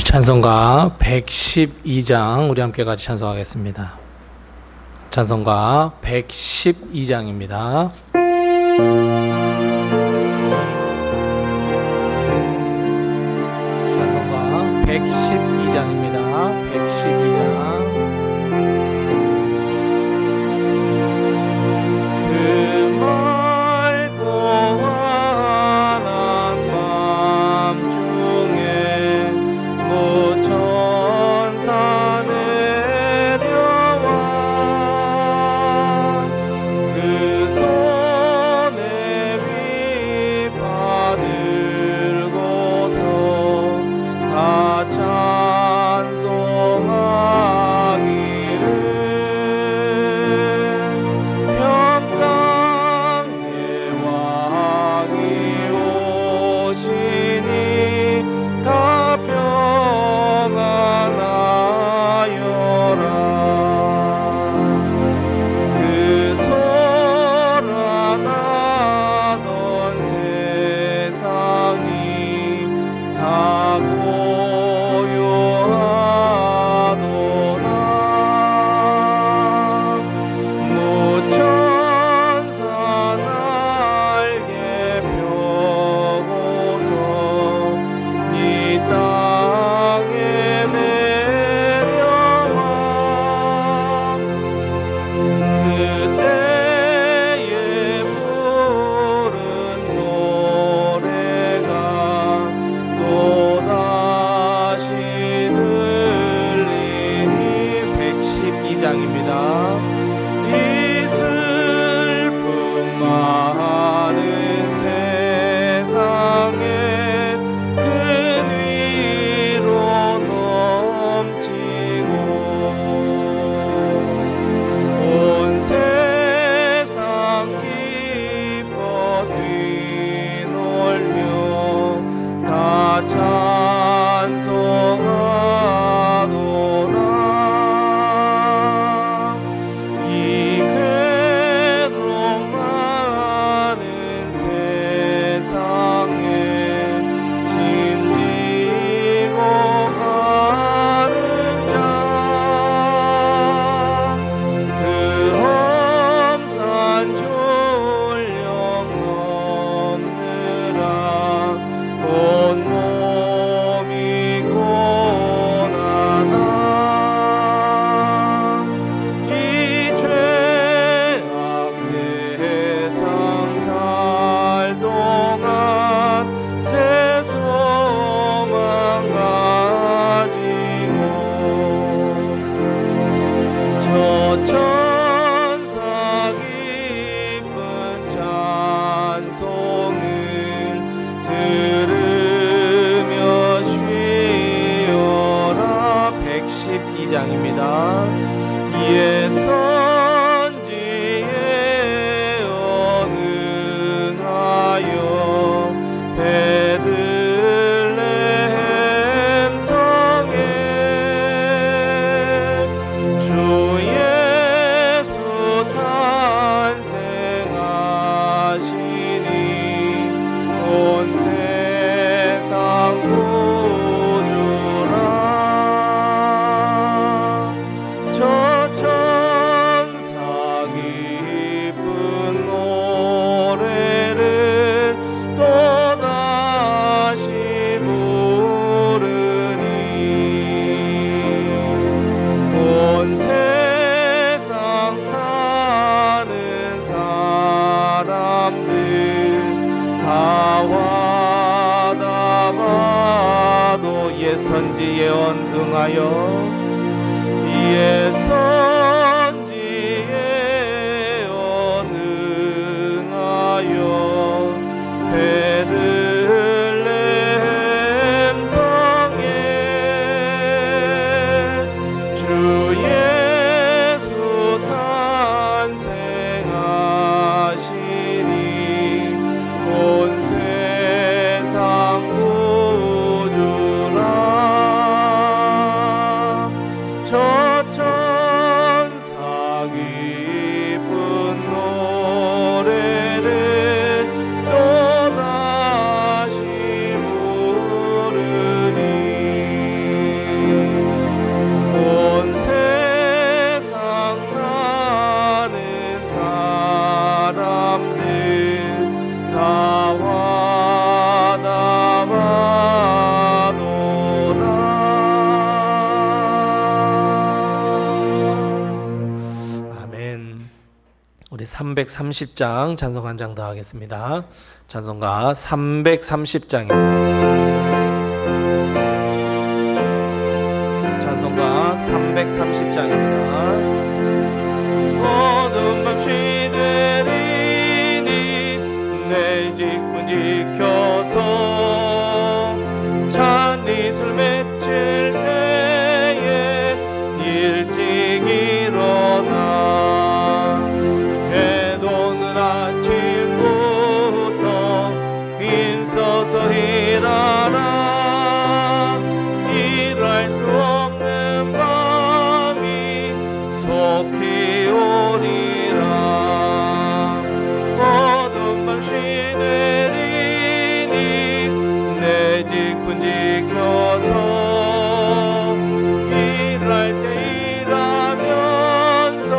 찬송가 112장 우리 함께 같이 찬송하겠습니다. 찬송가 112장입니다. 찬송가 112장입니다. 112장. 선지 예언 응하여 이에 선지 예언 응하여 베들레헴 성에 주 예수 탄생하시니 온 세상 저 천사 330장 찬송 한 장 더 하겠습니다. 찬송가 330장입니다. 찬송가 330장입니다. 어두운 밤 시들이니 내 직분 지켜서 잔이슬 맺힐 때에 일찍 일어나 해돋는 아침부터 힘써서 일하라. 일할 수 없는 밤이 속히 오리라. 어두운 밤 시내리니 내 직분 지켜서 일할 때 일하면서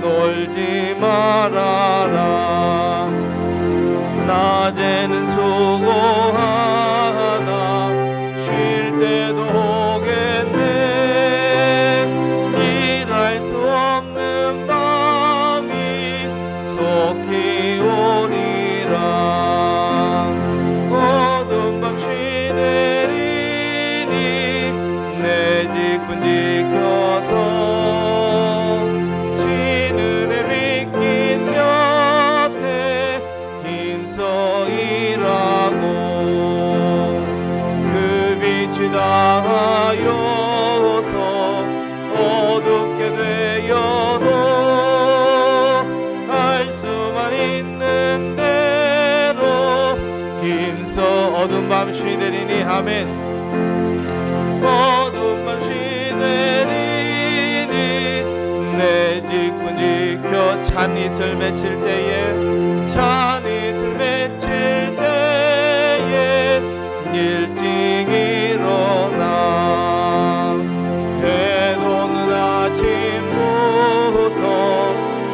놀지 말아라. 낮에는 수고하나 쉴 때도 오겠네. 일할 수 없는 밤이 속히 오리라. 어두운 밤 시내리니 내 직분 지켜서 지는 해 믿긴 곁에 힘써 일하고 그 빛이 닿아요서 어둡게 되어도 할 수만 있는 대로 힘써 어두운 밤 시내리니 아멘. 어두운 밤 시내리니 내 직분 지켜 찬이슬 맺힐 때에 찬이슬 맺힐 때에 일찍 일어나 해돋는 아침부터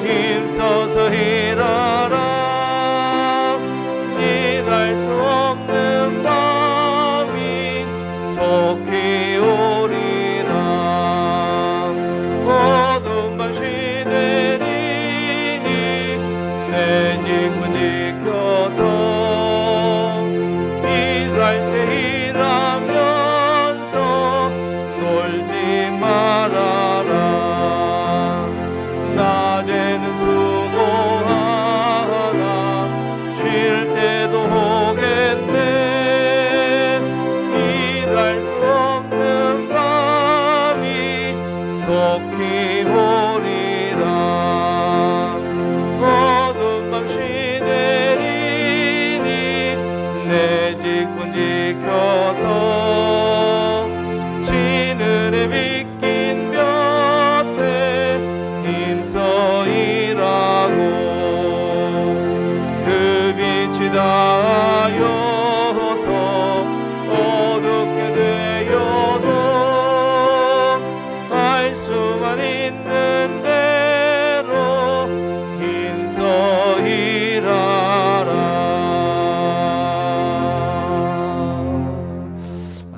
힘써서 일하라. 일할 수 없는 밤이 속히 오리라. 어두운 밤 시내리니 내 직분 지켜서 일할 때 일하면서 놀지 말아라. 낮에는 수고하나 쉴 때도 오겠네. 일할 수 없는 밤이 속히 오리라. 어두운 밤 시내리니 내 직분 지켜서 지는 해 믿긴 곁에 힘써 일하고 그 빛이 닿아요서 어둡게 되어도 알 수만 있는 대로 힘써 일하라.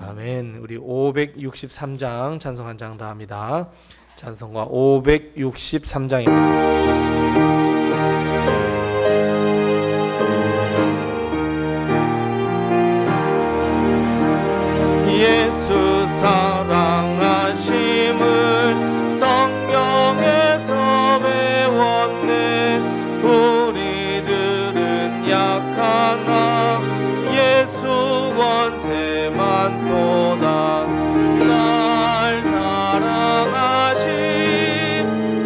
아멘. 우리 563장 찬송 한 장 더 합니다. 찬송가 563장입니다. 예수 사랑하심을 성경에서 배웠네. 우리들은 약하나 예수 권세 많도다. 날 사랑하심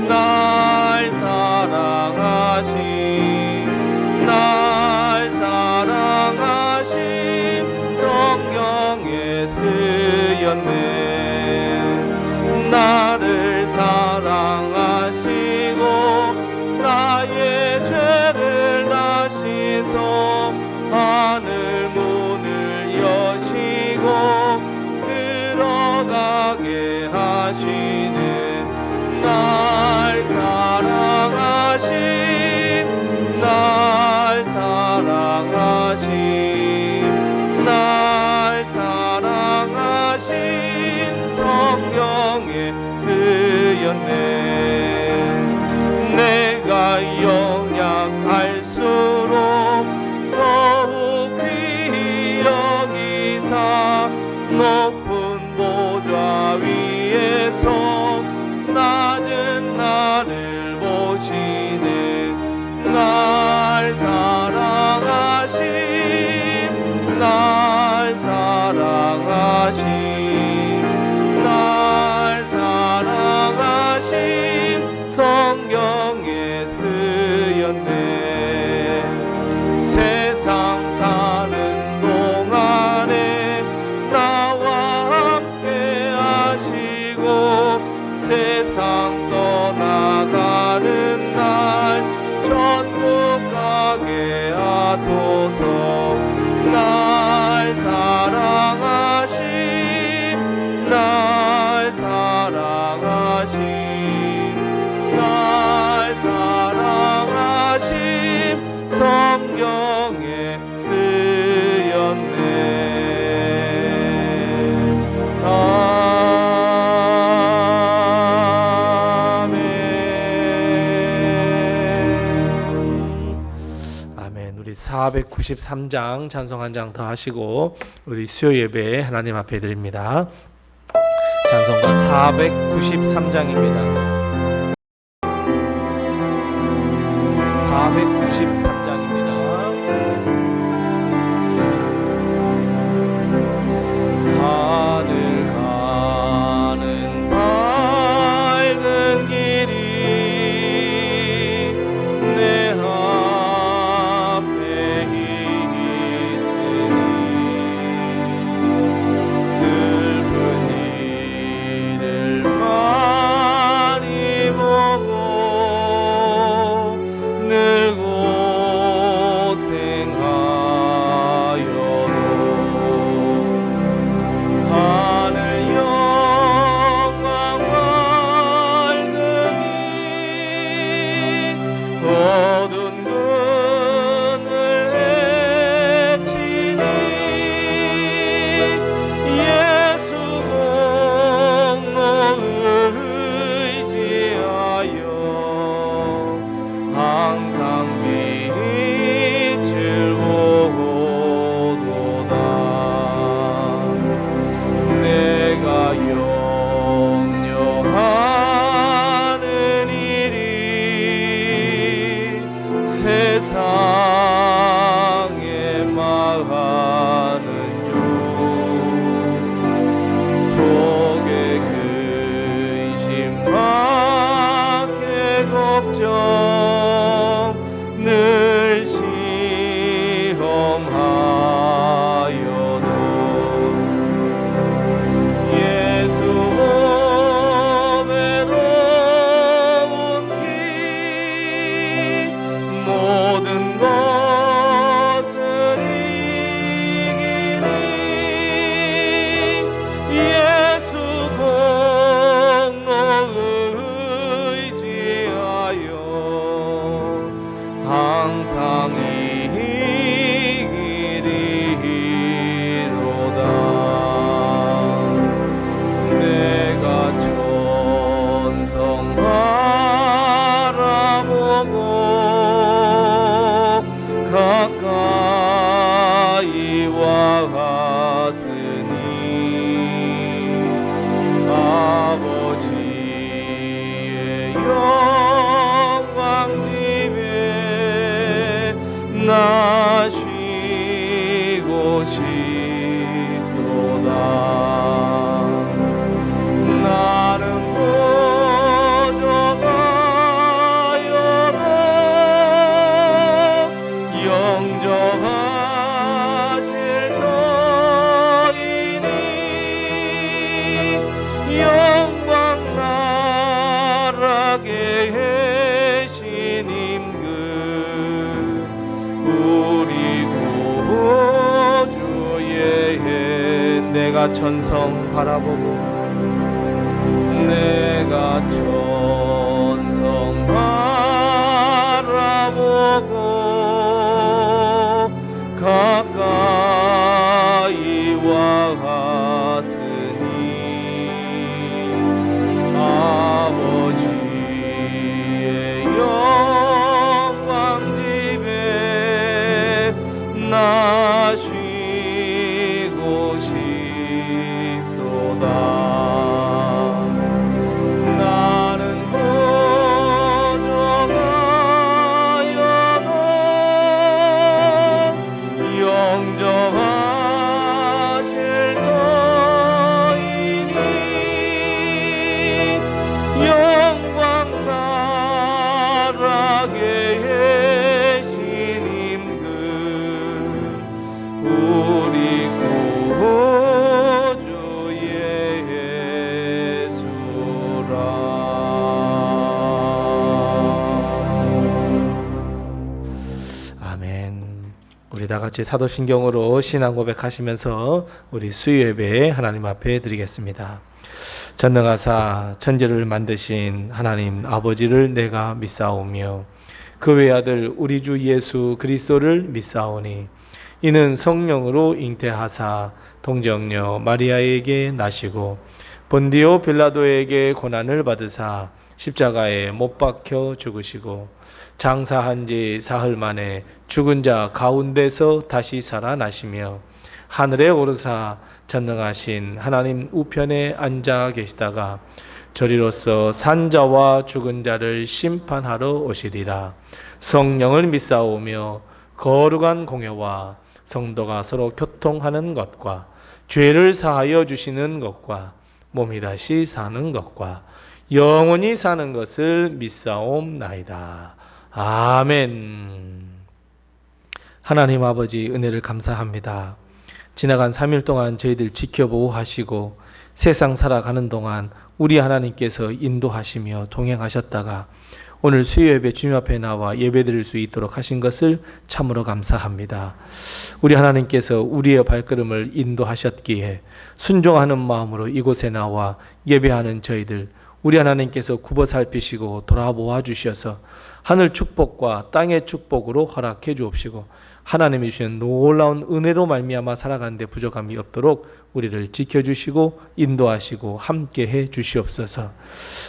날 사랑하심 날 사랑하심 성경에 쓰였네. 나를 사랑하시고 나의 죄를 다시소 하늘 문을 여시고 들어가게 하시네. 날 사랑하심 날 사랑하심 날 사랑하심 성경에 쓰였네. 내가 영 성경에 쓰였네. 아멘. 우리 493장 찬송 한 장 더 하시고 우리 수요 예배 하나님 앞에 드립니다. 찬송가 493장입니다. 493장입니다. 하늘 가는 밝은 길이 내 앞에 있으니 슬픈 일을 많이 보고 늘 고생하여도 하늘 영광 밝으니 어두운 그늘 헤치니 예수 공로 의지하여 항상 빛을 보도다. 내가 염려하는 일이 세상에 망하는 중 속에 근심 밖에 걱정 늘 시험하여도 예수 외로운 길 모든 것을 이기니 예수 공로 의지하여 항상 이기리로다. 내가 천성 바라보고 가까이 와갔으니 아버지의 영광 집에 나 쉬고 싶도다. 나는 보져가여도 영접하실 터이니 영광 나라게 신임그 우리 구주의 내가 천성 바라보고 내가 천성 바라보고 가까이 와갔으니 아버지의 영광 집에 나 쉬고 싶도다. 나는 고정하여도 영접하실 터이니 영광 나라게 신임그 우리 구주의 예수라. 아멘. 우리 다 같이 사도신경으로 신앙 고백하시면서 우리 수요예배 하나님 앞에 드리겠습니다. 전능하사 천지를 만드신 하나님 아버지를 내가 믿사오며 그 외아들 우리 주 예수 그리스도를 믿사오니 이는 성령으로 잉태하사 동정녀 마리아에게 나시고 본디오 빌라도에게 고난을 받으사 십자가에 못 박혀 죽으시고 장사한 지 사흘 만에 죽은 자 가운데서 다시 살아나시며 하늘에 오르사 전능하신 하나님 우편에 앉아 계시다가 저리로서 산자와 죽은 자를 심판하러 오시리라. 성령을 믿사오며 거룩한 공회와 성도가 서로 교통하는 것과 죄를 사하여 주시는 것과 몸이 다시 사는 것과 영원히 사는 것을 믿사옵나이다. 아멘. 하나님 아버지 은혜를 감사합니다. 지나간 3일 동안 저희들 지켜보호하시고 세상 살아가는 동안 우리 하나님께서 인도하시며 동행하셨다가 오늘 수요예배 주님 앞에 나와 예배드릴 수 있도록 하신 것을 참으로 감사합니다. 우리 하나님께서 우리의 발걸음을 인도하셨기에 순종하는 마음으로 이곳에 나와 예배하는 저희들 우리 하나님께서 굽어 살피시고 돌아보아 주셔서 하늘 축복과 땅의 축복으로 허락해 주옵시고 하나님이 주신 놀라운 은혜로 말미암아 살아가는 데 부족함이 없도록 우리를 지켜주시고 인도하시고 함께해 주시옵소서.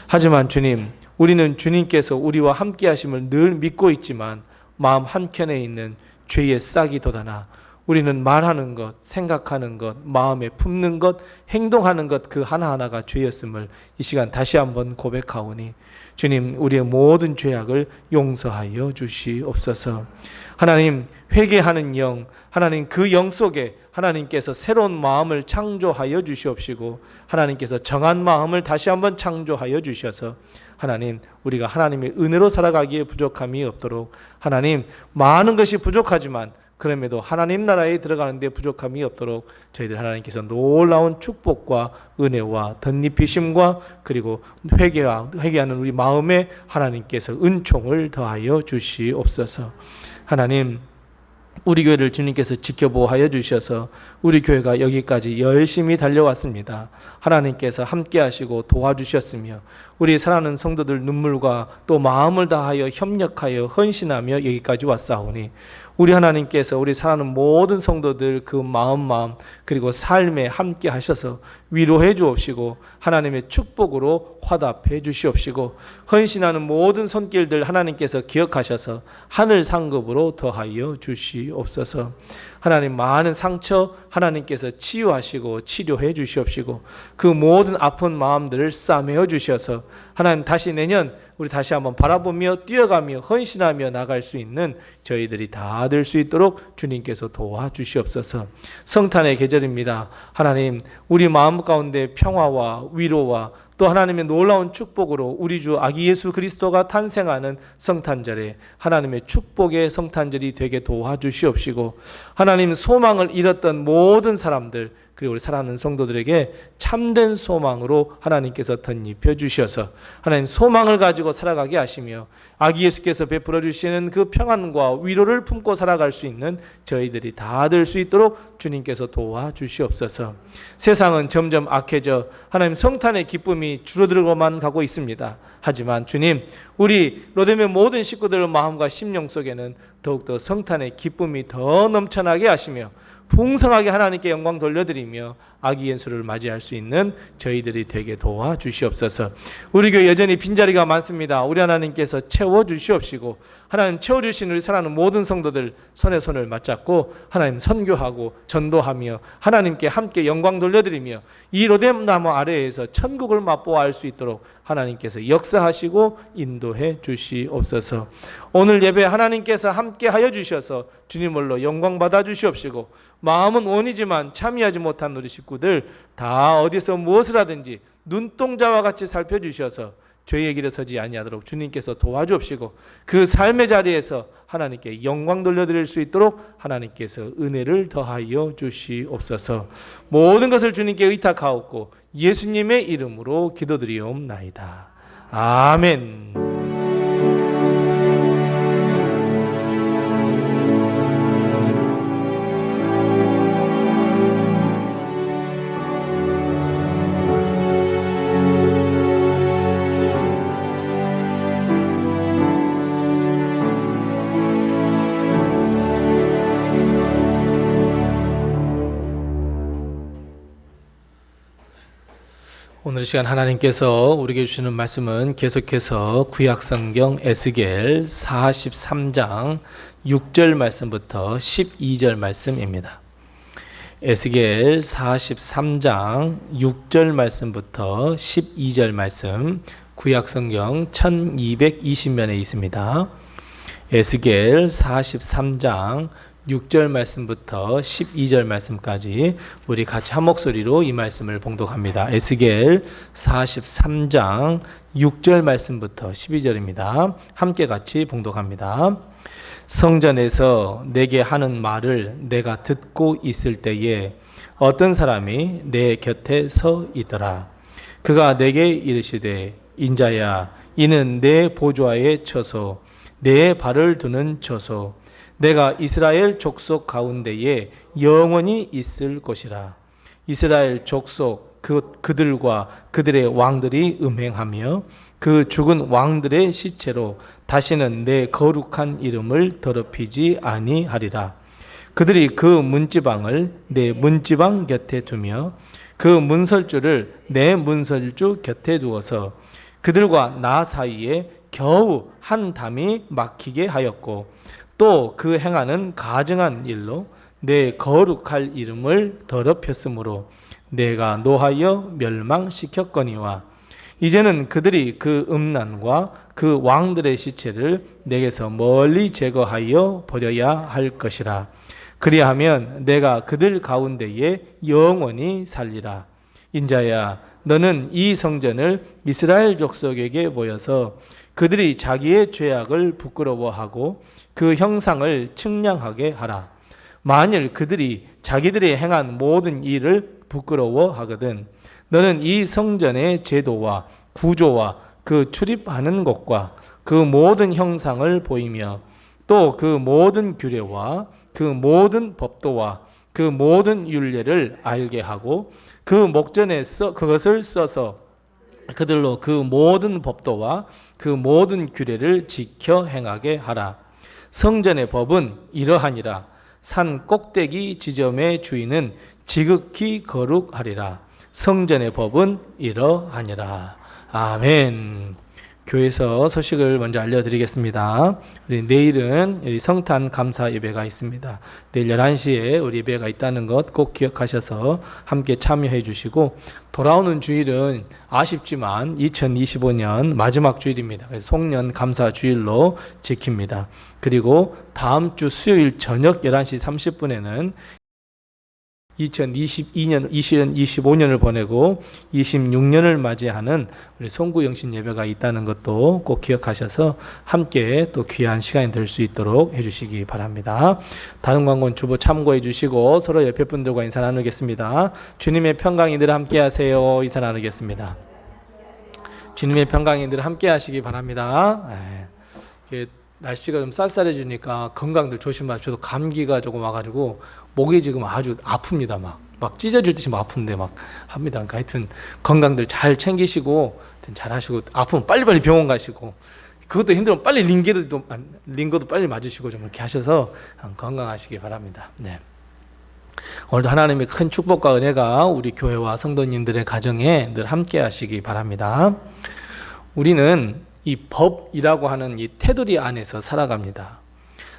하지만 주님, 우리는 주님께서 우리와 함께 하심을 늘 믿고 있지만 마음 한켠에 있는 죄의 싹이 돋아나 우리는 말하는 것, 생각하는 것, 마음에 품는 것, 행동하는 것 그 하나하나가 죄였음을 이 시간 다시 한번 고백하오니 주님, 우리의 모든 죄악을 용서하여 주시옵소서. 하나님, 회개하는 영, 하나님 그 영 속에 하나님께서 새로운 마음을 창조하여 주시옵시고 하나님께서 정한 마음을 다시 한번 창조하여 주셔서 하나님, 우리가 하나님의 은혜로 살아가기에 부족함이 없도록 하나님, 많은 것이 부족하지만 그럼에도 하나님 나라에 들어가는 데 부족함이 없도록 저희들 하나님께서 놀라운 축복과 은혜와 덧입히심과 그리고 회개하는 우리 마음에 하나님께서 은총을 더하여 주시옵소서. 하나님, 우리 교회를 주님께서 지켜보호하여 주셔서 우리 교회가 여기까지 열심히 달려왔습니다. 하나님께서 함께 하시고 도와주셨으며 우리 사랑하는 성도들 눈물과 또 마음을 다하여 협력하여 헌신하며 여기까지 왔사오니 우리 하나님께서 우리 사랑하는 모든 성도들 그 마음 그리고 삶에 함께 하셔서 위로해 주옵시고 하나님의 축복으로 화답해 주시옵시고 헌신하는 모든 손길들 하나님께서 기억하셔서 하늘 상급으로 더하여 주시옵소서. 하나님, 많은 상처 하나님께서 치유하시고 치료해 주시옵시고 그 모든 아픈 마음들을 싸매어 주셔서 하나님, 다시 내년 우리 다시 한번 바라보며 뛰어가며 헌신하며 나갈 수 있는 저희들이 다 될 수 있도록 주님께서 도와주시옵소서. 성탄의 계절입니다. 하나님, 우리 마음 가운데 평화와 위로와 또 하나님의 놀라운 축복으로 우리 주 아기 예수 그리스도가 탄생하는 성탄절에 하나님의 축복의 성탄절이 되게 도와주시옵시고 하나님, 소망을 잃었던 모든 사람들 그리고 우리 사랑하는 성도들에게 참된 소망으로 하나님께서 덧입혀 주셔서 하나님, 소망을 가지고 살아가게 하시며 아기 예수께서 베풀어 주시는 그 평안과 위로를 품고 살아갈 수 있는 저희들이 다 될 수 있도록 주님께서 도와주시옵소서. 세상은 점점 악해져 하나님 성탄의 기쁨이 줄어들고만 가고 있습니다. 하지만 주님, 우리 로뎀의 모든 식구들 마음과 심령 속에는 더욱더 성탄의 기쁨이 더 넘쳐나게 하시며 풍성하게 하나님께 영광 돌려드리며 아기 예수를 맞이할 수 있는 저희들이 되게 도와주시옵소서. 우리 교회 여전히 빈자리가 많습니다. 우리 하나님께서 채워주시옵시고 하나님 채워주신 우리 사랑하는 모든 성도들 손에 손을 맞잡고 하나님 선교하고 전도하며 하나님께 함께 영광 돌려드리며 이 로뎀 나무 아래에서 천국을 맛보아할 수 있도록 하나님께서 역사하시고 인도해 주시옵소서. 오늘 예배 하나님께서 함께 하여 주셔서 주님을로 영광 받아 주시옵시고 마음은 원이지만 참여하지 못한 우리 식구들 다 어디서 무엇을 하든지 눈동자와 같이 살펴주셔서 죄의 길에 서지 아니하도록 주님께서 도와주옵시고 그 삶의 자리에서 하나님께 영광 돌려드릴 수 있도록 하나님께서 은혜를 더하여 주시옵소서. 모든 것을 주님께 의탁하옵고 예수님의 이름으로 기도드리옵나이다. 아멘. 오늘 이 시간 하나님께서 우리에게 주시는 말씀은 계속해서 구약성경 에스겔 43장 6절 말씀부터 12절 말씀입니다. 에스겔 43장 6절 말씀부터 12절 말씀, 구약성경 1220면에 있습니다. 에스겔 43장 6절 말씀부터 12절 말씀까지 우리 같이 한 목소리로 이 말씀을 봉독합니다. 에스겔 43장 6절 말씀부터 12절입니다. 함께 같이 봉독합니다. 성전에서 내게 하는 말을 내가 듣고 있을 때에 어떤 사람이 내 곁에 서 있더라. 그가 내게 이르시되 인자야, 이는 내 보좌의 처소, 내 발을 두는 처소, 내가 이스라엘 족속 가운데에 영원히 있을 것이라. 이스라엘 족속 그들과 그들의 왕들이 음행하며 그 죽은 왕들의 시체로 다시는 내 거룩한 이름을 더럽히지 아니하리라. 그들이 그 문지방을 내 문지방 곁에 두며 그 문설주를 내 문설주 곁에 두어서 그들과 나 사이에 겨우 한 담이 막히게 하였고 또 그 행하는 가증한 일로 내 거룩할 이름을 더럽혔으므로 내가 노하여 멸망시켰거니와 이제는 그들이 그 음란과 그 왕들의 시체를 내게서 멀리 제거하여 버려야 할 것이라. 그리하면 내가 그들 가운데에 영원히 살리라. 인자야, 너는 이 성전을 이스라엘 족속에게 보여서 그들이 자기의 죄악을 부끄러워하고 그 형상을 측량하게 하라. 만일 그들이 자기들이 행한 모든 일을 부끄러워하거든 너는 이 성전의 제도와 구조와 그 출입하는 곳과 그 모든 형상을 보이며 또 그 모든 규례와 그 모든 법도와 그 모든 율례를 알게 하고 그 목전에 그것을 써서 그들로 그 모든 법도와 그 모든 규례를 지켜 행하게 하라. 성전의 법은 이러하니라. 산 꼭대기 지점의 주인은 지극히 거룩하리라. 성전의 법은 이러하니라. 아멘. 교회에서 소식을 먼저 알려드리겠습니다. 우리 내일은 성탄 감사 예배가 있습니다. 내일 11시에 우리 예배가 있다는 것 꼭 기억하셔서 함께 참여해 주시고, 돌아오는 주일은 아쉽지만 2025년 마지막 주일입니다. 그래서 송년 감사 주일로 지킵니다. 그리고 다음 주 수요일 저녁 11시 30분에는 2025년을 보내고 26년을 맞이하는 우리 송구영신 예배가 있다는 것도 꼭 기억하셔서 함께 또 귀한 시간이 될 수 있도록 해주시기 바랍니다. 다른 광고는 주보 참고해 주시고 서로 옆에 분들과 인사 나누겠습니다. 주님의 평강이 늘 함께 하세요. 인사 나누겠습니다. 주님의 평강이 늘 함께 하시기 바랍니다. 날씨가 좀 쌀쌀해지니까 건강들 조심하셔도 감기가 조금 와가지고 목이 지금 아주 아픕니다. 막 찢어질 듯이 막 아픈데 막 합니다. 그러니까 하여튼 건강들 잘 챙기시고 잘 하시고, 아프면 빨리빨리 병원 가시고, 그것도 힘들면 빨리 링거도 빨리 맞으시고 좀 이렇게 하셔서 건강하시기 바랍니다. 네. 오늘도 하나님의 큰 축복과 은혜가 우리 교회와 성도님들의 가정에 늘 함께 하시기 바랍니다. 우리는 이 법이라고 하는 이 테두리 안에서 살아갑니다.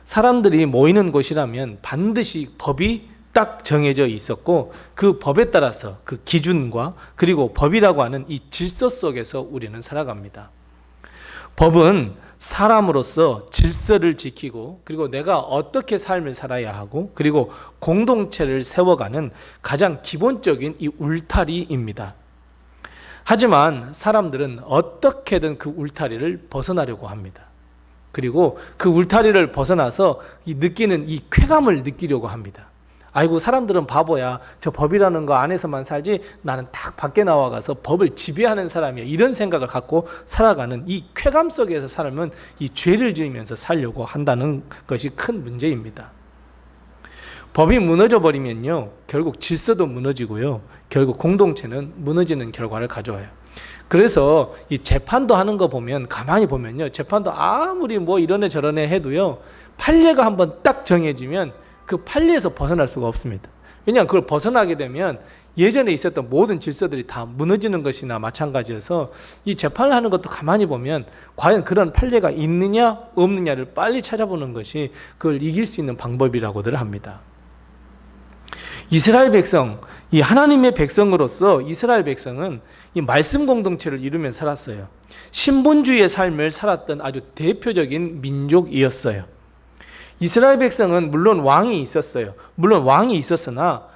사람들이 모이는 곳이라면 반드시 법이 딱 정해져 있었고 그 법에 따라서 그 기준과 그리고 법이라고 하는 이 질서 속에서 우리는 살아갑니다. 법은 사람으로서 질서를 지키고 그리고 내가 어떻게 삶을 살아야 하고 그리고 공동체를 세워가는 가장 기본적인 이 울타리입니다. 하지만 사람들은 어떻게든 그 울타리를 벗어나려고 합니다. 그리고 그 울타리를 벗어나서 느끼는 이 쾌감을 느끼려고 합니다. 아이고, 사람들은 바보야. 저 법이라는 거 안에서만 살지 나는 딱 밖에 나와가서 법을 지배하는 사람이야. 이런 생각을 갖고 살아가는 이 쾌감 속에서 살면 이 죄를 지으면서 살려고 한다는 것이 큰 문제입니다. 법이 무너져 버리면요, 결국 질서도 무너지고요, 결국 공동체는 무너지는 결과를 가져와요. 그래서 이 재판도 하는 거 보면, 가만히 보면요, 재판도 아무리 뭐 이러네 저러네 해도요, 판례가 한번 딱 정해지면 그 판례에서 벗어날 수가 없습니다. 왜냐하면 그걸 벗어나게 되면 예전에 있었던 모든 질서들이 다 무너지는 것이나 마찬가지여서 이 재판을 하는 것도 가만히 보면 과연 그런 판례가 있느냐 없느냐를 빨리 찾아보는 것이 그걸 이길 수 있는 방법이라고들 합니다. 이스라엘 백성, 이 하나님의 백성으로서 이스라엘 백성은 이 말씀 공동체를 이루며 살았어요. 신분주의의 삶을 살았던 아주 대표적인 민족이었어요. 이스라엘 백성은 물론 왕이 있었어요. 물론 왕이 있었으나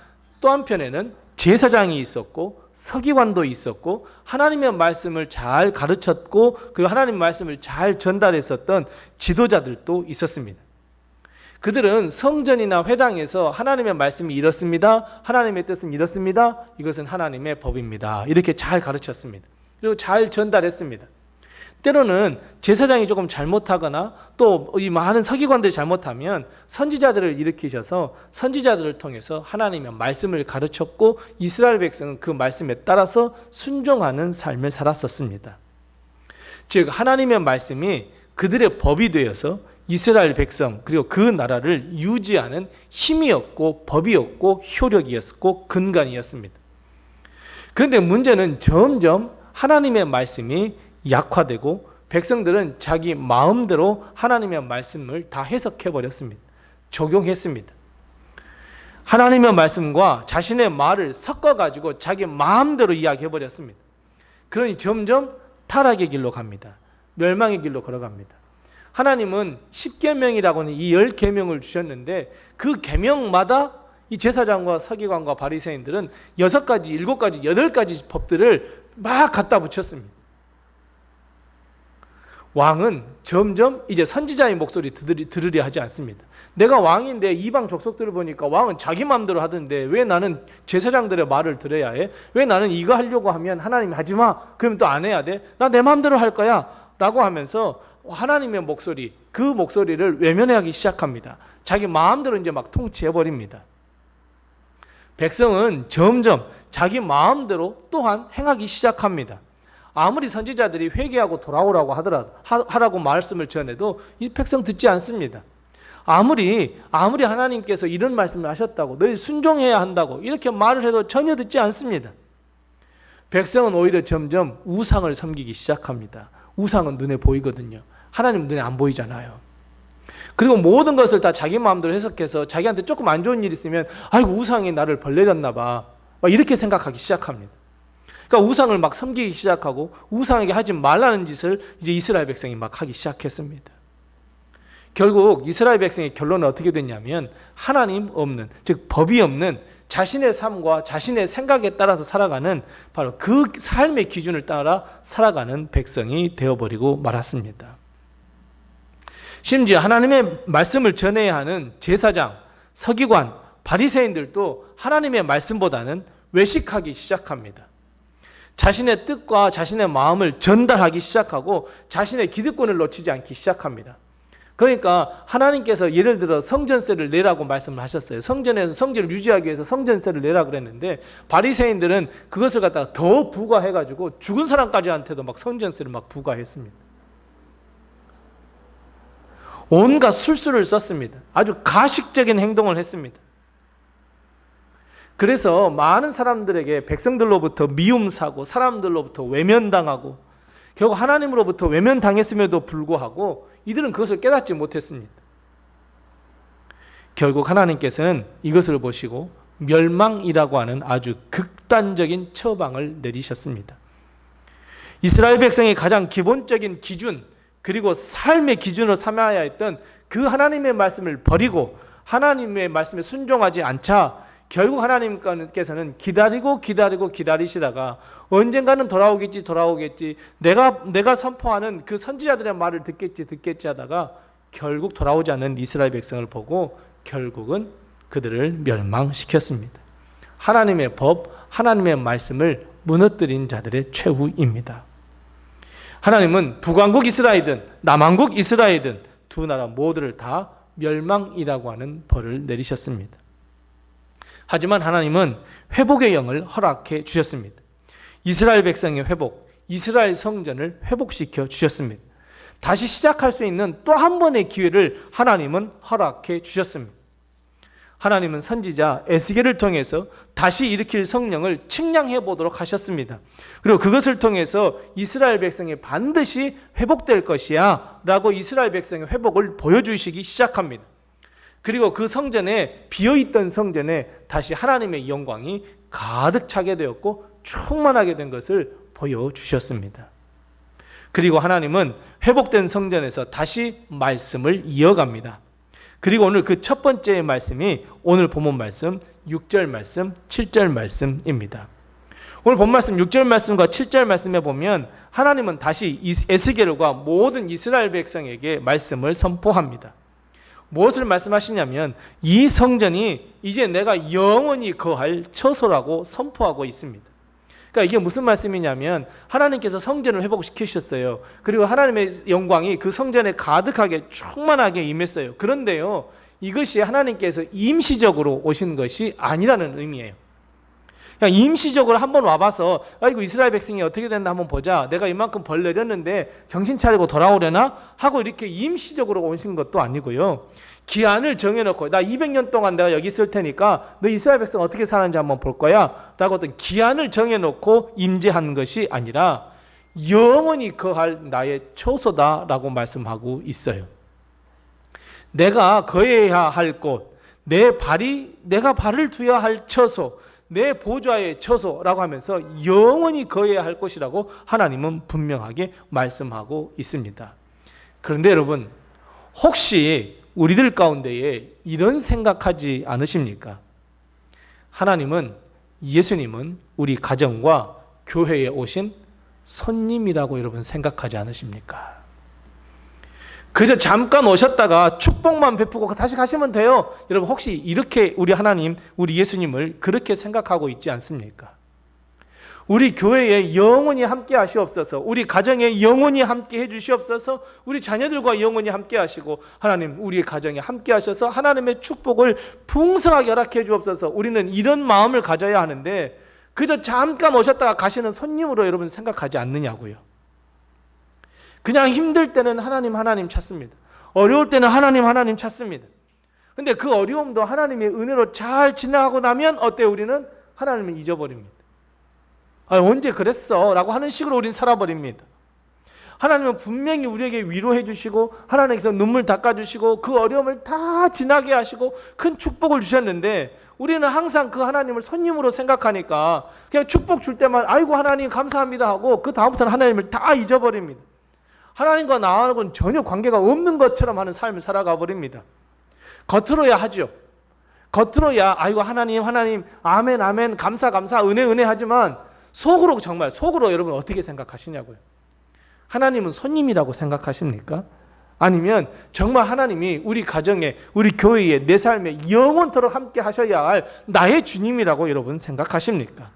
또 한편에는 제사장이 있었고 서기관도 있었고 하나님의 말씀을 잘 가르쳤고 그리고 하나님의 말씀을 잘 전달했었던 지도자들도 있었습니다. 그들은 성전이나 회당에서 하나님의 말씀이 이렇습니다. 하나님의 뜻은 이렇습니다. 이것은 하나님의 법입니다. 이렇게 잘 가르쳤습니다. 그리고 잘 전달했습니다. 때로는 제사장이 조금 잘못하거나 또 이 많은 서기관들이 잘못하면 선지자들을 일으키셔서 선지자들을 통해서 하나님의 말씀을 가르쳤고 이스라엘 백성은 그 말씀에 따라서 순종하는 삶을 살았었습니다. 즉 하나님의 말씀이 그들의 법이 되어서 이스라엘 백성 그리고 그 나라를 유지하는 힘이었고 법이었고 효력이었고 근간이었습니다. 그런데 문제는 점점 하나님의 말씀이 약화되고 백성들은 자기 마음대로 하나님의 말씀을 다 해석해버렸습니다. 적용했습니다. 하나님의 말씀과 자신의 말을 섞어가지고 자기 마음대로 이야기해버렸습니다. 그러니 점점 타락의 길로 갑니다. 멸망의 길로 걸어갑니다. 하나님은 10계명이라고 하는 이 10계명을 주셨는데 그 계명마다 이 제사장과 서기관과 바리새인들은 6가지, 7가지, 8가지 법들을 막 갖다 붙였습니다. 왕은 점점 이제 선지자의 목소리 들으려 하지 않습니다. 내가 왕인데 이방 족속들을 보니까 왕은 자기 마음대로 하던데 왜 나는 제사장들의 말을 들어야 해? 왜 나는 이거 하려고 하면 하나님이 하지 마. 그러면 또 안 해야 돼? 나 내 마음대로 할 거야. 라고 하면서 하나님의 목소리, 그 목소리를 외면하기 시작합니다. 자기 마음대로 이제 막 통치해버립니다. 백성은 점점 자기 마음대로 또한 행하기 시작합니다. 아무리 선지자들이 회개하고 돌아오라고 하라고 말씀을 전해도 이 백성 듣지 않습니다. 아무리 하나님께서 이런 말씀을 하셨다고 너희 순종해야 한다고 이렇게 말을 해도 전혀 듣지 않습니다. 백성은 오히려 점점 우상을 섬기기 시작합니다. 우상은 눈에 보이거든요. 하나님 눈에 안 보이잖아요. 그리고 모든 것을 다 자기 마음대로 해석해서 자기한테 조금 안 좋은 일이 있으면 아이고 우상이 나를 벌내렸나 봐 이렇게 생각하기 시작합니다. 그러니까 우상을 막 섬기기 시작하고 우상에게 하지 말라는 짓을 이제 이스라엘 백성이 막 하기 시작했습니다. 결국 이스라엘 백성의 결론은 어떻게 됐냐면 하나님 없는, 즉 법이 없는 자신의 삶과 자신의 생각에 따라서 살아가는 바로 그 삶의 기준을 따라 살아가는 백성이 되어버리고 말았습니다. 심지어 하나님의 말씀을 전해야 하는 제사장, 서기관, 바리새인들도 하나님의 말씀보다는 외식하기 시작합니다. 자신의 뜻과 자신의 마음을 전달하기 시작하고 자신의 기득권을 놓치지 않기 시작합니다. 그러니까 하나님께서 예를 들어 성전세를 내라고 말씀을 하셨어요. 성전에서 성전을 유지하기 위해서 성전세를 내라고 그랬는데 바리새인들은 그것을 갖다가 더 부과해가지고 죽은 사람까지한테도 막 성전세를 막 부과했습니다. 온갖 술수를 썼습니다. 아주 가식적인 행동을 했습니다. 그래서 많은 사람들에게 백성들로부터 미움 사고 사람들로부터 외면당하고 결국 하나님으로부터 외면당했음에도 불구하고 이들은 그것을 깨닫지 못했습니다. 결국 하나님께서는 이것을 보시고 멸망이라고 하는 아주 극단적인 처방을 내리셨습니다. 이스라엘 백성의 가장 기본적인 기준 그리고 삶의 기준으로 삼아야 했던 그 하나님의 말씀을 버리고 하나님의 말씀에 순종하지 않자 결국 하나님께서는 기다리시다가 언젠가는 돌아오겠지 내가 선포하는 그 선지자들의 말을 듣겠지 하다가 결국 돌아오지 않는 이스라엘 백성을 보고 결국은 그들을 멸망시켰습니다. 하나님의 법, 하나님의 말씀을 무너뜨린 자들의 최후입니다. 하나님은 북왕국 이스라엘이든 남왕국 이스라엘이든 두 나라 모두를 다 멸망이라고 하는 벌을 내리셨습니다. 하지만 하나님은 회복의 영을 허락해 주셨습니다. 이스라엘 백성의 회복, 이스라엘 성전을 회복시켜 주셨습니다. 다시 시작할 수 있는 또 한 번의 기회를 하나님은 허락해 주셨습니다. 하나님은 선지자 에스겔을 통해서 다시 일으킬 성령을 측량해 보도록 하셨습니다. 그리고 그것을 통해서 이스라엘 백성이 반드시 회복될 것이야 라고 이스라엘 백성의 회복을 보여주시기 시작합니다. 그리고 그 성전에, 비어있던 성전에 다시 하나님의 영광이 가득 차게 되었고 충만하게 된 것을 보여주셨습니다. 그리고 하나님은 회복된 성전에서 다시 말씀을 이어갑니다. 그리고 오늘 그 첫 번째 말씀이 오늘 본문 말씀 6절 말씀, 7절 말씀입니다. 오늘 본 말씀 6절 말씀과 7절 말씀에 보면 하나님은 다시 에스겔과 모든 이스라엘 백성에게 말씀을 선포합니다. 무엇을 말씀하시냐면 이 성전이 이제 내가 영원히 거할 처소라고 선포하고 있습니다. 그러니까 이게 무슨 말씀이냐면 하나님께서 성전을 회복시키셨어요. 그리고 하나님의 영광이 그 성전에 가득하게 충만하게 임했어요. 그런데요, 이것이 하나님께서 임시적으로 오신 것이 아니라는 의미예요. 그냥 임시적으로 한번 와봐서 아이고 이스라엘 백성이 어떻게 됐나 한번 보자, 내가 이만큼 벌 내렸는데 정신 차리고 돌아오려나 하고 이렇게 임시적으로 오신 것도 아니고요, 기한을 정해놓고 나 200년 동안 내가 여기 있을 테니까 너 이스라엘 백성 어떻게 사는지 한번 볼 거야 라고 어떤 기한을 정해놓고 임재한 것이 아니라 영원히 거할 나의 처소다 라고 말씀하고 있어요. 내가 거해야 할 곳, 내가 발을 두어야 할 처소, 내 보좌의 처소라고 하면서 영원히 거해야 할 곳이라고 하나님은 분명하게 말씀하고 있습니다. 그런데 여러분, 혹시 우리들 가운데에 이런 생각하지 않으십니까? 하나님은, 예수님은 우리 가정과 교회에 오신 손님이라고 여러분 생각하지 않으십니까? 그저 잠깐 오셨다가 축복만 베푸고 다시 가시면 돼요. 여러분 혹시 이렇게 우리 하나님, 우리 예수님을 그렇게 생각하고 있지 않습니까? 우리 교회에 영원히 함께 하시옵소서, 우리 가정에 영원히 함께 해주시옵소서, 우리 자녀들과 영원히 함께 하시고 하나님 우리 가정에 함께 하셔서 하나님의 축복을 풍성하게 허락해 주옵소서, 우리는 이런 마음을 가져야 하는데 그저 잠깐 오셨다가 가시는 손님으로 여러분 생각하지 않느냐고요. 그냥 힘들 때는 하나님 찾습니다. 어려울 때는 하나님 찾습니다. 근데 그 어려움도 하나님의 은혜로 잘 지나가고 나면 어때요? 우리는 하나님을 잊어버립니다. 언제 그랬어? 라고 하는 식으로 우리는 살아버립니다. 하나님은 분명히 우리에게 위로해 주시고 하나님께서 눈물 닦아주시고 그 어려움을 다 지나게 하시고 큰 축복을 주셨는데 우리는 항상 그 하나님을 손님으로 생각하니까 그냥 축복 줄 때만 아이고 하나님 감사합니다 하고 그 다음부터는 하나님을 다 잊어버립니다. 하나님과 나하고는 전혀 관계가 없는 것처럼 하는 삶을 살아가 버립니다. 겉으로야 하죠. 겉으로야 아이고 하나님 아멘 감사 은혜 하지만 속으로, 정말 속으로 여러분 어떻게 생각하시냐고요. 하나님은 손님이라고 생각하십니까? 아니면 정말 하나님이 우리 가정에, 우리 교회에, 내 삶에 영원토록 함께 하셔야 할 나의 주님이라고 여러분 생각하십니까?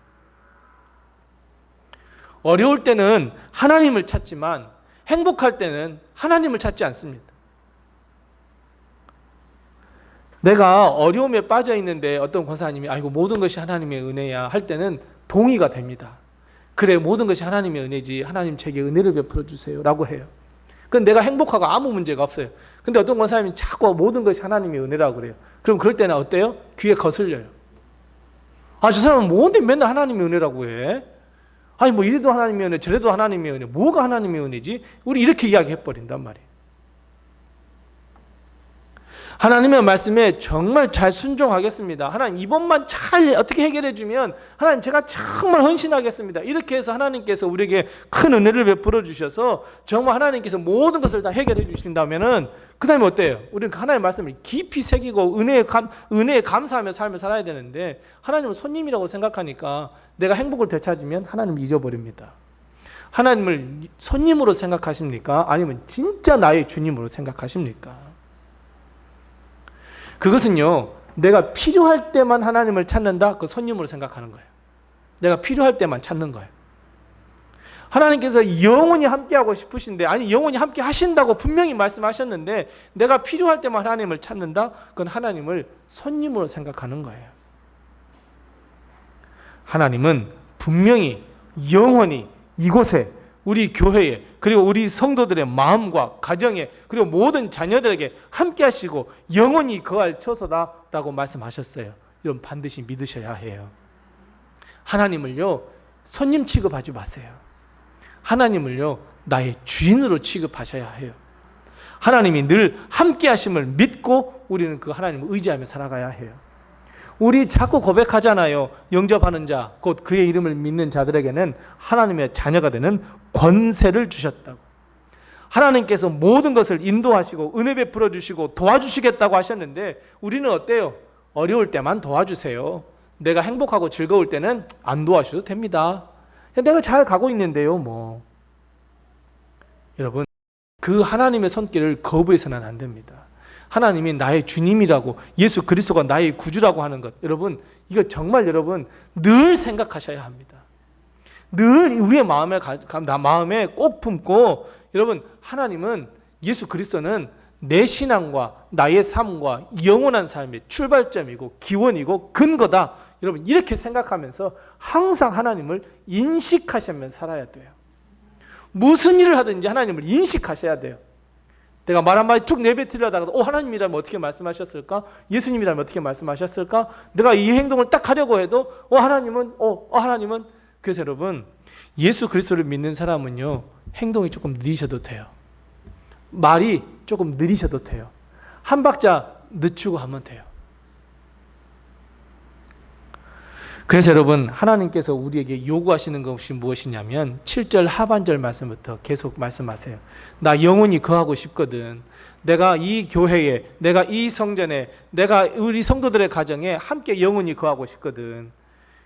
어려울 때는 하나님을 찾지만 행복할 때는 하나님을 찾지 않습니다. 내가 어려움에 빠져 있는데 어떤 권사님이 아이고 모든 것이 하나님의 은혜야 할 때는 동의가 됩니다. 그래, 모든 것이 하나님의 은혜지, 하나님 제게 은혜를 베풀어 주세요 라고 해요. 그럼 내가 행복하고 아무 문제가 없어요. 근데 어떤 권사님이 자꾸 모든 것이 하나님의 은혜라고 그래요. 그럼 그럴 때는 어때요? 귀에 거슬려요. 저 사람은 뭔데 맨날 하나님의 은혜라고 해? 아니 뭐 이래도 하나님의 은혜, 저래도 하나님의 은혜, 뭐가 하나님의 은혜지? 우리 이렇게 이야기해버린단 말이에요. 하나님의 말씀에 정말 잘 순종하겠습니다. 하나님 이번만 잘 어떻게 해결해 주면 하나님 제가 정말 헌신하겠습니다. 이렇게 해서 하나님께서 우리에게 큰 은혜를 베풀어 주셔서 정말 하나님께서 모든 것을 다 해결해 주신다면은 그 다음에 어때요? 우리는 하나님의 말씀을 깊이 새기고 은혜에 감사하며 삶을 살아야 되는데 하나님을 손님이라고 생각하니까 내가 행복을 되찾으면 하나님을 잊어버립니다. 하나님을 손님으로 생각하십니까? 아니면 진짜 나의 주님으로 생각하십니까? 그것은요, 내가 필요할 때만 하나님을 찾는다, 그 손님으로 생각하는 거예요. 내가 필요할 때만 찾는 거예요. 하나님께서 영원히 함께하고 싶으신데, 아니 영원히 함께 하신다고 분명히 말씀하셨는데 내가 필요할 때만 하나님을 찾는다, 그건 하나님을 손님으로 생각하는 거예요. 하나님은 분명히 영원히 이곳에, 우리 교회에, 그리고 우리 성도들의 마음과 가정에, 그리고 모든 자녀들에게 함께 하시고 영원히 거할 처소다 라고 말씀하셨어요. 여러분 반드시 믿으셔야 해요. 하나님을요 손님 취급하지 마세요. 하나님을요 나의 주인으로 취급하셔야 해요. 하나님이 늘 함께 하심을 믿고 우리는 그 하나님을 의지하며 살아가야 해요. 우리 자꾸 고백하잖아요. 영접하는 자, 곧 그의 이름을 믿는 자들에게는 하나님의 자녀가 되는 권세를 주셨다고. 하나님께서 모든 것을 인도하시고 은혜 베풀어 주시고 도와주시겠다고 하셨는데 우리는 어때요? 어려울 때만 도와주세요. 내가 행복하고 즐거울 때는 안 도와주셔도 됩니다. 내가 잘 가고 있는데요 뭐. 여러분 그 하나님의 손길을 거부해서는 안 됩니다. 하나님이 나의 주님이라고 예수 그리스도가 나의 구주라고 하는 것, 여러분 이거 정말 여러분 늘 생각하셔야 합니다. 늘 우리의 마음에 꼭 품고, 여러분 하나님은, 예수 그리스도는 내 신앙과 나의 삶과 영원한 삶의 출발점이고 기원이고 근거다. 여러분 이렇게 생각하면서 항상 하나님을 인식하시면서 살아야 돼요. 무슨 일을 하든지 하나님을 인식하셔야 돼요. 내가 말 한마디 툭 내뱉으려다가 하나님이라면 어떻게 말씀하셨을까? 예수님이라면 어떻게 말씀하셨을까? 내가 이 행동을 딱 하려고 해도 하나님은 그래서 여러분 예수 그리스도를 믿는 사람은요 행동이 조금 느리셔도 돼요. 말이 조금 느리셔도 돼요. 한 박자 늦추고 하면 돼요. 그래서 여러분 하나님께서 우리에게 요구하시는 것이 무엇이냐면 7절 하반절 말씀부터 계속 말씀하세요. 나 영원히 거하고 싶거든. 내가 이 교회에, 내가 이 성전에, 내가 우리 성도들의 가정에 함께 영원히 거하고 싶거든.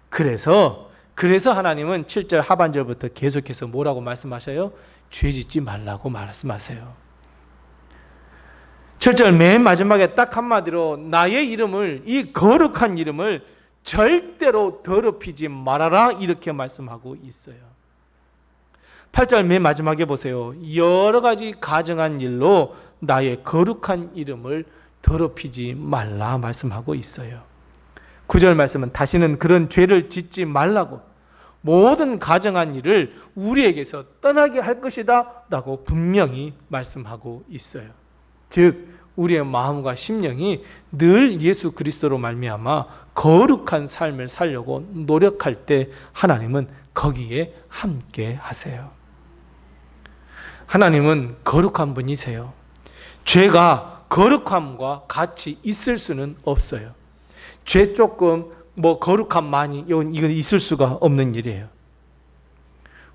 그래서 하나님은 7절 하반절부터 계속해서 뭐라고 말씀하셔요? 죄 짓지 말라고 말씀하세요. 7절 맨 마지막에 딱 한마디로 나의 이름을, 이 거룩한 이름을 절대로 더럽히지 말아라 이렇게 말씀하고 있어요. 8절 맨 마지막에 보세요. 여러 가지 가정한 일로 나의 거룩한 이름을 더럽히지 말라 말씀하고 있어요. 9절 말씀은 다시는 그런 죄를 짓지 말라고, 모든 가정한 일을 우리에게서 떠나게 할 것이다 라고 분명히 말씀하고 있어요. 즉 우리의 마음과 심령이 늘 예수 그리스도로 말미암아 거룩한 삶을 살려고 노력할 때 하나님은 거기에 함께 하세요. 하나님은 거룩한 분이세요. 죄가 거룩함과 같이 있을 수는 없어요. 죄 조금 거룩함 많이 이건 있을 수가 없는 일이에요.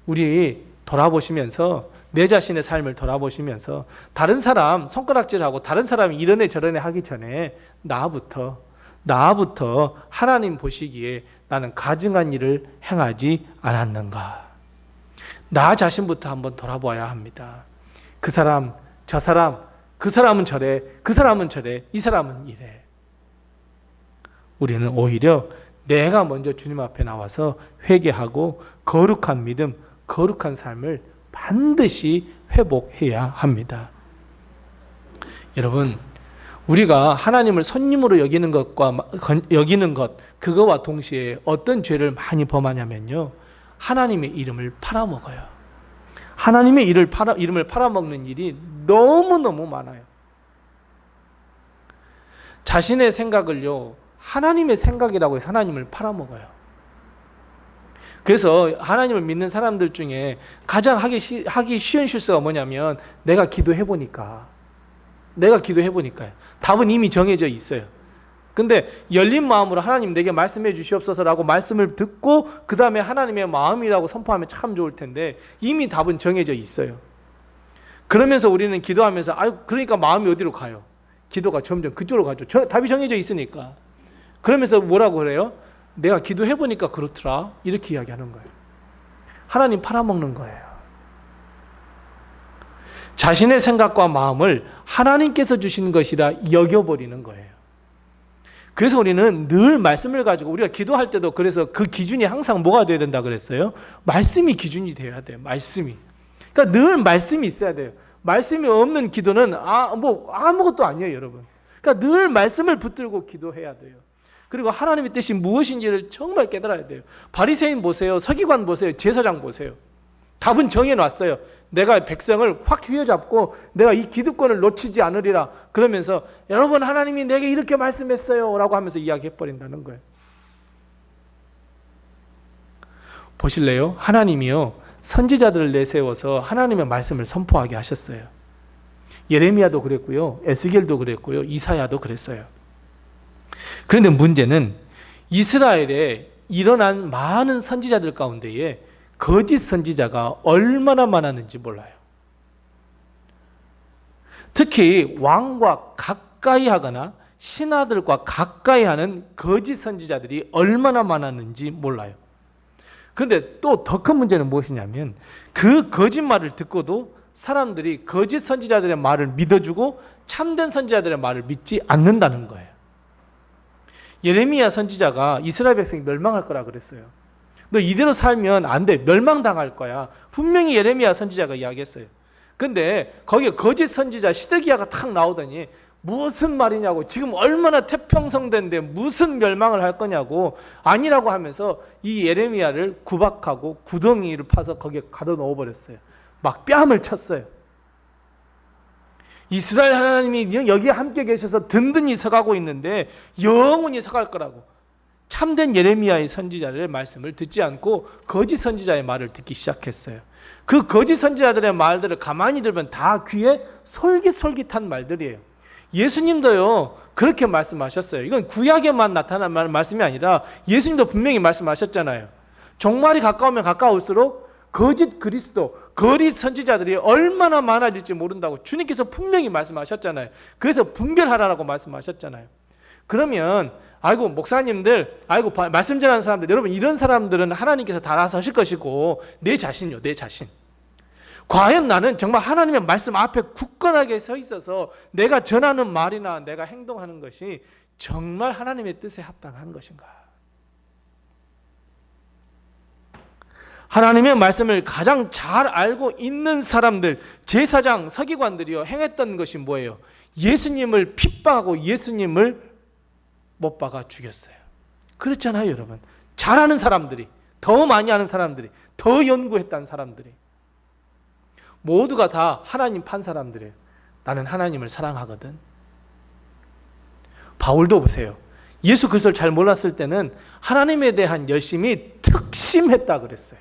우리 돌아보시면서 내 자신의 삶을 돌아보시면서 다른 사람 손가락질하고 다른 사람이 이러네 저러네 하기 전에 나부터 하나님 보시기에 나는 가증한 일을 행하지 않았는가. 나 자신부터 한번 돌아봐야 합니다. 그 사람, 저 사람, 그 사람은 저래, 그 사람은 저래, 이 사람은 이래. 우리는 오히려 내가 먼저 주님 앞에 나와서 회개하고 거룩한 믿음, 거룩한 삶을 반드시 회복해야 합니다. 여러분, 우리가 하나님을 손님으로 여기는 것 그거와 동시에 어떤 죄를 많이 범하냐면요, 하나님의 이름을 팔아먹어요. 하나님의 이름을 팔아먹는 일이 너무너무 많아요. 자신의 생각을요 하나님의 생각이라고 해서 하나님을 팔아먹어요. 그래서 하나님을 믿는 사람들 중에 가장 하기 쉬운 실수가 뭐냐면 내가 기도해보니까요. 답은 이미 정해져 있어요. 근데 열린 마음으로 하나님 내게 말씀해 주시옵소서라고 말씀을 듣고 그 다음에 하나님의 마음이라고 선포하면 참 좋을 텐데 이미 답은 정해져 있어요. 그러면서 우리는 기도하면서 그러니까 마음이 어디로 가요? 기도가 점점 그쪽으로 가죠. 답이 정해져 있으니까. 그러면서 뭐라고 그래요? 내가 기도해보니까 그렇더라 이렇게 이야기하는 거예요. 하나님 팔아먹는 거예요. 자신의 생각과 마음을 하나님께서 주신 것이라 여겨버리는 거예요. 그래서 우리는 늘 말씀을 가지고 우리가 기도할 때도 그래서 그 기준이 항상 뭐가 돼야 된다 그랬어요? 말씀이 기준이 되어야 돼요. 말씀이. 그러니까 늘 말씀이 있어야 돼요. 말씀이 없는 기도는 아무것도 아니에요, 여러분. 그러니까 늘 말씀을 붙들고 기도해야 돼요. 그리고 하나님의 뜻이 무엇인지를 정말 깨달아야 돼요. 바리새인 보세요. 서기관 보세요. 제사장 보세요. 답은 정해놨어요. 내가 백성을 확 휘어잡고 내가 이 기득권을 놓치지 않으리라 그러면서 여러분 하나님이 내게 이렇게 말씀했어요 라고 하면서 이야기해버린다는 거예요. 보실래요? 하나님이요 선지자들을 내세워서 하나님의 말씀을 선포하게 하셨어요. 예레미야도 그랬고요, 에스겔도 그랬고요, 이사야도 그랬어요. 그런데 문제는 이스라엘에 일어난 많은 선지자들 가운데에 거짓 선지자가 얼마나 많았는지 몰라요. 특히 왕과 가까이 하거나 신하들과 가까이 하는 거짓 선지자들이 얼마나 많았는지 몰라요. 그런데 또 더 큰 문제는 무엇이냐면 그 거짓말을 듣고도 사람들이 거짓 선지자들의 말을 믿어주고 참된 선지자들의 말을 믿지 않는다는 거예요. 예레미야 선지자가 이스라엘 백성이 멸망할 거라 그랬어요. 너 이대로 살면 안 돼. 멸망당할 거야. 분명히 예레미야 선지자가 이야기했어요. 근데 거기에 거짓 선지자 시드기야가 탁 나오더니 무슨 말이냐고, 지금 얼마나 태평성대인데 무슨 멸망을 할 거냐고, 아니라고 하면서 이 예레미야를 구박하고 구덩이를 파서 거기에 가둬 넣어버렸어요. 막 뺨을 쳤어요. 이스라엘 하나님이 여기에 함께 계셔서 든든히 서가고 있는데 영원히 서갈 거라고. 참된 예레미야의 선지자의 말씀을 듣지 않고 거짓 선지자의 말을 듣기 시작했어요. 그 거짓 선지자들의 말들을 가만히 들으면 다 귀에 솔깃솔깃한 말들이에요. 예수님도요 그렇게 말씀하셨어요. 이건 구약에만 나타난 말씀이 아니라 예수님도 분명히 말씀하셨잖아요. 종말이 가까우면 가까울수록 거짓 그리스도, 거짓 선지자들이 얼마나 많아질지 모른다고 주님께서 분명히 말씀하셨잖아요. 그래서 분별하라고 말씀하셨잖아요. 그러면 아이고 목사님들, 아이고 말씀 전하는 사람들, 여러분 이런 사람들은 하나님께서 다 알아서 하실 것이고 내 자신요, 내 자신. 과연 나는 정말 하나님의 말씀 앞에 굳건하게 서 있어서 내가 전하는 말이나 내가 행동하는 것이 정말 하나님의 뜻에 합당한 것인가? 하나님의 말씀을 가장 잘 알고 있는 사람들, 제사장, 서기관들이요 행했던 것이 뭐예요? 예수님을 핍박하고 예수님을 못 박아 죽였어요. 그렇잖아요, 여러분. 잘 아는 사람들이, 더 많이 아는 사람들이, 더 연구했다는 사람들이 모두가 다 하나님 판 사람들이에요. 나는 하나님을 사랑하거든. 바울도 보세요. 예수 그리스도를 잘 몰랐을 때는 하나님에 대한 열심이 특심했다 그랬어요.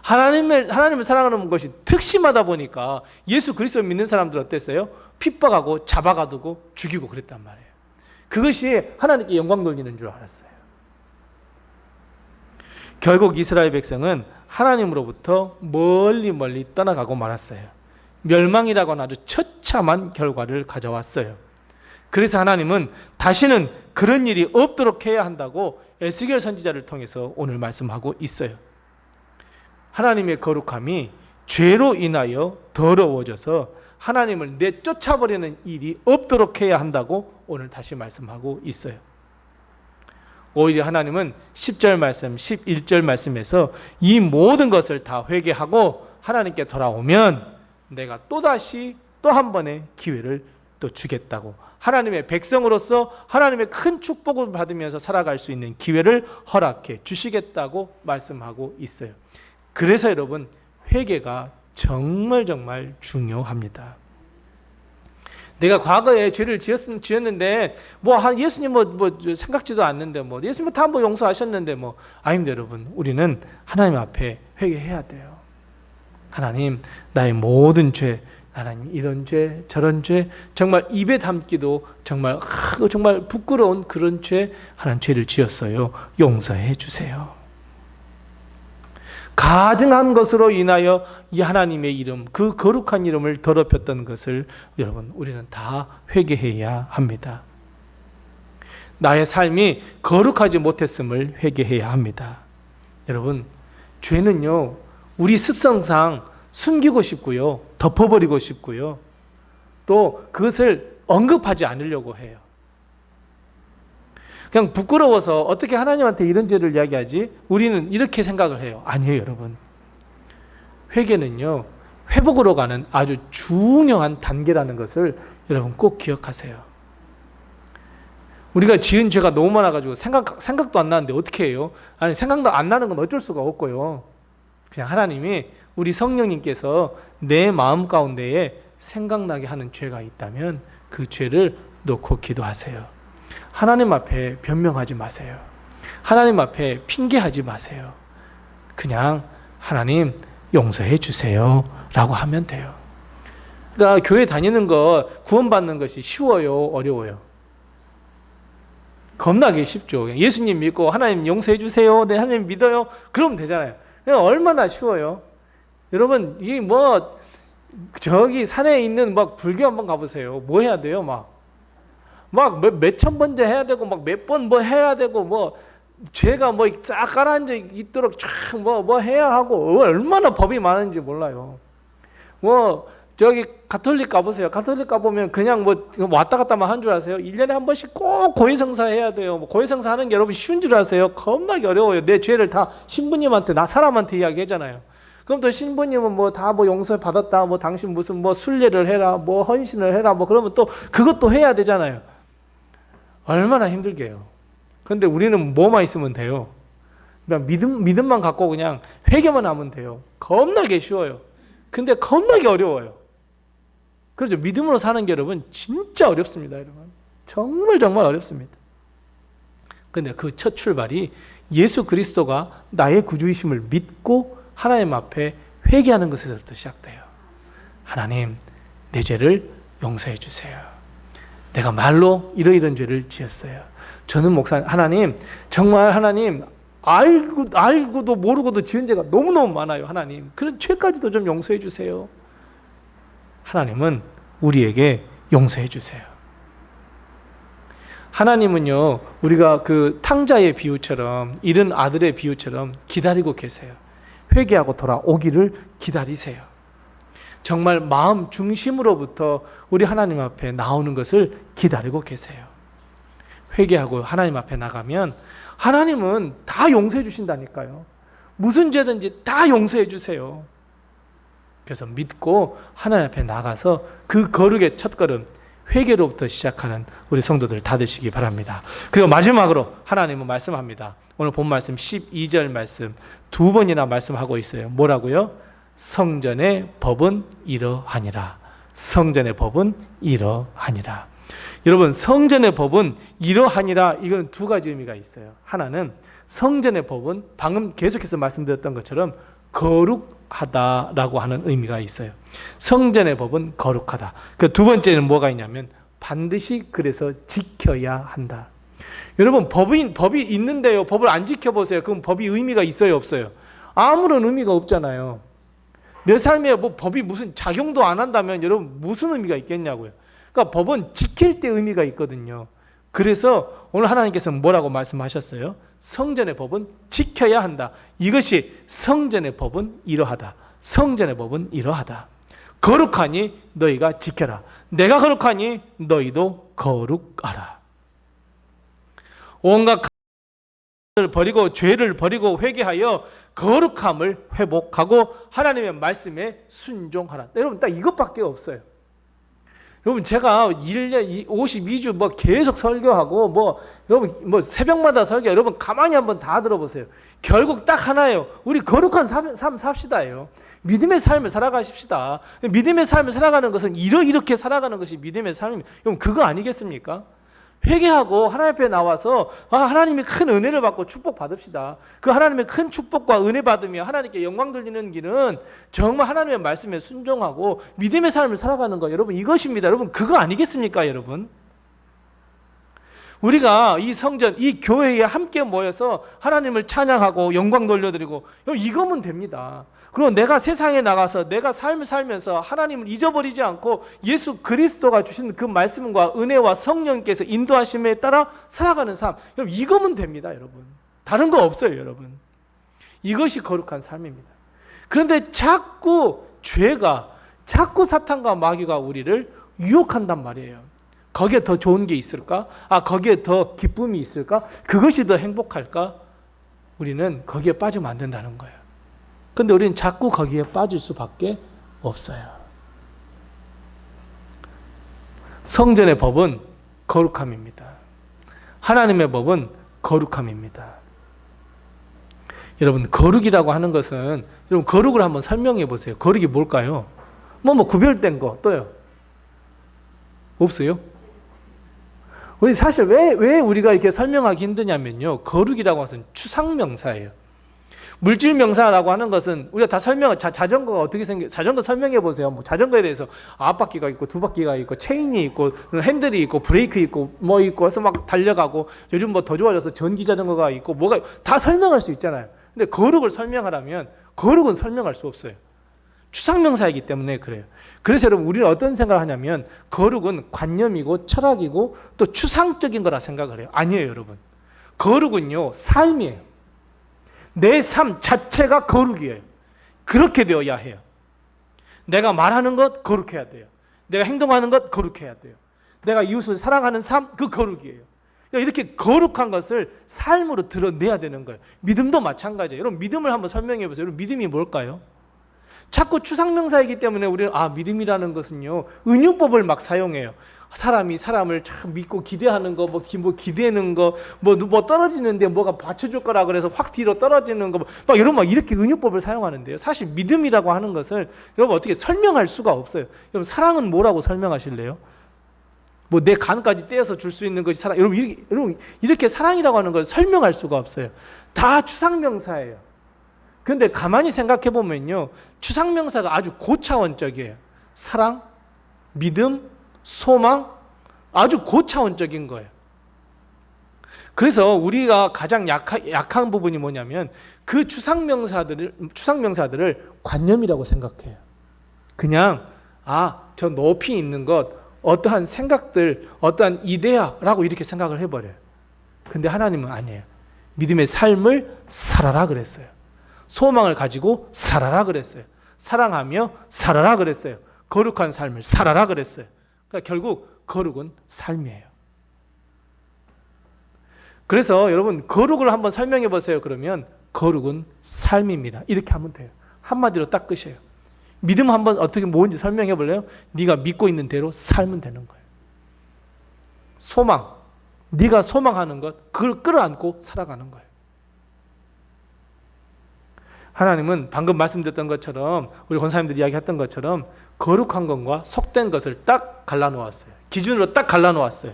하나님을 사랑하는 것이 특심하다 보니까 예수 그리스도를 믿는 사람들 어땠어요? 핍박하고 잡아가두고 죽이고 그랬단 말이에요. 그것이 하나님께 영광 돌리는 줄 알았어요. 결국 이스라엘 백성은 하나님으로부터 멀리 멀리 떠나가고 말았어요. 멸망이라고는 아주 처참한 결과를 가져왔어요. 그래서 하나님은 다시는 그런 일이 없도록 해야 한다고 에스겔 선지자를 통해서 오늘 말씀하고 있어요. 하나님의 거룩함이 죄로 인하여 더러워져서 하나님을 내쫓아버리는 일이 없도록 해야 한다고 오늘 다시 말씀하고 있어요. 오히려 하나님은 10절 말씀, 11절 말씀에서 이 모든 것을 다 회개하고 하나님께 돌아오면 내가 또다시 또 한 번의 기회를 또 주겠다고, 하나님의 백성으로서 하나님의 큰 축복을 받으면서 살아갈 수 있는 기회를 허락해 주시겠다고 말씀하고 있어요. 그래서 여러분, 회개가 정말 정말 중요합니다. 내가 과거에 죄를 지었는데 예수님 생각지도 않는데 예수님 다 용서하셨는데 아닙니다. 여러분, 우리는 하나님 앞에 회개해야 돼요. 하나님, 나의 모든 죄, 하나님 이런 죄 저런 죄, 정말 입에 담기도 정말 부끄러운 그런 죄, 하나님 죄를 지었어요. 용서해 주세요. 가증한 것으로 인하여 이 하나님의 이름, 그 거룩한 이름을 더럽혔던 것을 여러분, 우리는 다 회개해야 합니다. 나의 삶이 거룩하지 못했음을 회개해야 합니다. 여러분, 죄는요 우리 습성상 숨기고 싶고요, 덮어버리고 싶고요, 또 그것을 언급하지 않으려고 해요. 그냥 부끄러워서 어떻게 하나님한테 이런 죄를 이야기하지? 우리는 이렇게 생각을 해요. 아니에요, 여러분. 회개는요, 회복으로 가는 아주 중요한 단계라는 것을 여러분 꼭 기억하세요. 우리가 지은 죄가 너무 많아가지고 생각도 안 나는데 어떻게 해요? 아니, 생각도 안 나는 건 어쩔 수가 없고요. 그냥 하나님이 우리 성령님께서 내 마음 가운데에 생각나게 하는 죄가 있다면 그 죄를 놓고 기도하세요. 하나님 앞에 변명하지 마세요. 하나님 앞에 핑계하지 마세요. 그냥 하나님 용서해 주세요 라고 하면 돼요. 그러니까 교회 다니는 거, 구원받는 것이 쉬워요, 어려워요? 겁나게 쉽죠. 예수님 믿고 하나님 용서해 주세요, 네 하나님 믿어요, 그러면 되잖아요. 얼마나 쉬워요. 여러분, 이 저기 산에 있는 불교 한번 가보세요. 뭐 해야 돼요? 몇천 번째 해야 되고 몇 번 해야 되고 죄가 쫙 가라앉아 있도록 쫙 해야 하고 얼마나 법이 많은지 몰라요. 저기 가톨릭 가보세요. 가톨릭 가보면 그냥 왔다 갔다만 한 줄 아세요? 1년에 한 번씩 꼭 고해성사 해야 돼요. 고해성사 하는 게 여러분 쉬운 줄 아세요? 겁나게 어려워요. 내 죄를 다 신부님한테, 사람한테 이야기하잖아요. 그럼 또 신부님은 다 용서 받았다, 당신 무슨 순례를 해라, 헌신을 해라, 그러면 또 그것도 해야 되잖아요. 얼마나 힘들게요. 근데 우리는 뭐만 있으면 돼요. 그냥 믿음만 갖고 그냥 회개만 하면 돼요. 겁나게 쉬워요. 근데 겁나게 어려워요. 그렇죠. 믿음으로 사는 게 여러분 진짜 어렵습니다. 여러분 정말 어렵습니다. 근데 그 첫 출발이 예수 그리스도가 나의 구주이심을 믿고 하나님 앞에 회개하는 것에서부터 시작돼요. 하나님, 내 죄를 용서해 주세요. 내가 말로 이런 죄를 지었어요. 저는 목사님, 하나님, 정말 하나님, 알고도 모르고도 지은 죄가 너무너무 많아요. 하나님, 그런 죄까지도 좀 용서해 주세요. 하나님은 우리에게 용서해 주세요. 하나님은요, 우리가 그 탕자의 비유처럼, 잃은 아들의 비유처럼 기다리고 계세요. 회개하고 돌아오기를 기다리세요. 정말 마음 중심으로부터 우리 하나님 앞에 나오는 것을 기다리고 계세요. 회개하고 하나님 앞에 나가면 하나님은 다 용서해 주신다니까요. 무슨 죄든지 다 용서해 주세요. 그래서 믿고 하나님 앞에 나가서 그 거룩의 첫걸음, 회개로부터 시작하는 우리 성도들 다 되시기 바랍니다. 그리고 마지막으로 하나님은 말씀합니다. 오늘 본 말씀 12절 말씀 두 번이나 말씀하고 있어요. 뭐라고요? 성전의 법은 이러하니라. 성전의 법은 이러하니라. 여러분, 성전의 법은 이러하니라, 이건 두 가지 의미가 있어요. 하나는 성전의 법은 방금 계속해서 말씀드렸던 것처럼 거룩하다라고 하는 의미가 있어요. 성전의 법은 거룩하다. 그 두 번째는 뭐가 있냐면 반드시 그래서 지켜야 한다. 여러분, 법이 있는데요, 법을 안 지켜보세요. 그럼 법이 의미가 있어요, 없어요? 아무런 의미가 없잖아요. 내 삶에 법이 무슨 작용도 안 한다면 여러분 무슨 의미가 있겠냐고요. 그러니까 법은 지킬 때 의미가 있거든요. 그래서 오늘 하나님께서는 뭐라고 말씀하셨어요? 성전의 법은 지켜야 한다. 이것이 성전의 법은 이러하다. 성전의 법은 이러하다. 거룩하니 너희가 지켜라. 내가 거룩하니 너희도 거룩하라. 온갖 을 버리고 죄를 버리고 회개하여 거룩함을 회복하고 하나님의 말씀에 순종하라. 여러분, 딱 이것밖에 없어요. 여러분, 제가 1년 52주 계속 설교하고 여러분 새벽마다 설교, 여러분 가만히 한번 다 들어보세요. 결국 딱 하나예요. 우리 거룩한 삶 삽시다예요. 믿음의 삶을 살아가십시다. 믿음의 삶을 살아가는 것은 이렇게 살아가는 것이 믿음의 삶입니다. 여러분, 그거 아니겠습니까? 회개하고 하나님 앞에 나와서 하나님이 큰 은혜를 받고 축복 받읍시다. 그 하나님의 큰 축복과 은혜 받으며 하나님께 영광 돌리는 길은 정말 하나님의 말씀에 순종하고 믿음의 삶을 살아가는 거, 여러분 이것입니다. 여러분, 그거 아니겠습니까? 여러분, 우리가 이 성전, 이 교회에 함께 모여서 하나님을 찬양하고 영광 돌려드리고, 이거면 됩니다. 그리고 내가 세상에 나가서 내가 삶을 살면서 하나님을 잊어버리지 않고 예수 그리스도가 주신 그 말씀과 은혜와 성령께서 인도하심에 따라 살아가는 삶, 여러분 이거면 됩니다. 여러분, 다른 거 없어요. 여러분, 이것이 거룩한 삶입니다. 그런데 자꾸 사탄과 마귀가 우리를 유혹한단 말이에요. 거기에 더 좋은 게 있을까? 거기에 더 기쁨이 있을까? 그것이 더 행복할까? 우리는 거기에 빠지면 안 된다는 거예요. 근데 우리는 자꾸 거기에 빠질 수밖에 없어요. 성전의 법은 거룩함입니다. 하나님의 법은 거룩함입니다. 여러분, 거룩이라고 하는 것은, 여러분, 거룩을 한번 설명해 보세요. 거룩이 뭘까요? 뭐 구별된 거, 또요? 없어요? 우리 사실 왜 우리가 이렇게 설명하기 힘드냐면요. 거룩이라고 하는 추상명사예요. 물질명사라고 하는 것은 우리가 다 자전거가 어떻게 자전거 설명해 보세요. 뭐 자전거에 대해서 앞바퀴가 있고 두 바퀴가 있고 체인이 있고 핸들이 있고 브레이크 있고 뭐 있고 해서 막 달려가고, 요즘 뭐 더 좋아져서 전기 자전거가 있고 뭐가 다 설명할 수 있잖아요. 근데 거룩을 설명하라면 거룩은 설명할 수 없어요. 추상명사이기 때문에 그래요. 그래서 여러분, 우리는 어떤 생각을 하냐면 거룩은 관념이고 철학이고 또 추상적인 거라 생각을 해요. 아니에요, 여러분. 거룩은요, 삶이에요. 내 삶 자체가 거룩이에요. 그렇게 되어야 해요. 내가 말하는 것 거룩해야 돼요. 내가 행동하는 것 거룩해야 돼요. 내가 이웃을 사랑하는 삶, 그 거룩이에요. 이렇게 거룩한 것을 삶으로 드러내야 되는 거예요. 믿음도 마찬가지예요. 여러분, 믿음을 한번 설명해 보세요. 여러분, 믿음이 뭘까요? 자꾸 추상명사이기 때문에 우리는 믿음이라는 것은요, 은유법을 막 사용해요. 사람이 사람을 참 믿고 기대하는 거, 뭐 기대는 거, 뭐 떨어지는데 뭐가 받쳐줄 거라 그래서 확 뒤로 떨어지는 거, 막 이렇게 은유법을 사용하는데요. 사실 믿음이라고 하는 것을 여러분 어떻게 설명할 수가 없어요. 여러분, 사랑은 뭐라고 설명하실래요? 뭐 내 간까지 떼어서 줄 수 있는 것이 사랑. 여러분 이렇게 사랑이라고 하는 걸 설명할 수가 없어요. 다 추상명사예요. 근데 가만히 생각해 보면요, 추상명사가 아주 고차원적이에요. 사랑, 믿음, 소망, 아주 고차원적인 거예요. 그래서 우리가 가장 약한 부분이 뭐냐면 그 추상명사들을 관념이라고 생각해요. 그냥 저 높이 있는 것, 어떠한 생각들, 어떠한 이데아라고 이렇게 생각을 해버려요. 근데 하나님은 아니에요. 믿음의 삶을 살아라 그랬어요. 소망을 가지고 살아라 그랬어요. 사랑하며 살아라 그랬어요. 거룩한 삶을 살아라 그랬어요. 그러니까 결국 거룩은 삶이에요. 그래서 여러분, 거룩을 한번 설명해 보세요. 그러면 거룩은 삶입니다. 이렇게 하면 돼요. 한마디로 딱 끝이에요. 믿음 한번 어떻게 뭔지 설명해 볼래요? 네가 믿고 있는 대로 살면 되는 거예요. 소망, 네가 소망하는 것, 그걸 끌어안고 살아가는 거예요. 하나님은 방금 말씀드렸던 것처럼, 우리 권사님들이 이야기했던 것처럼 거룩한 것과 속된 것을 딱 갈라놓았어요. 기준으로 딱 갈라놓았어요.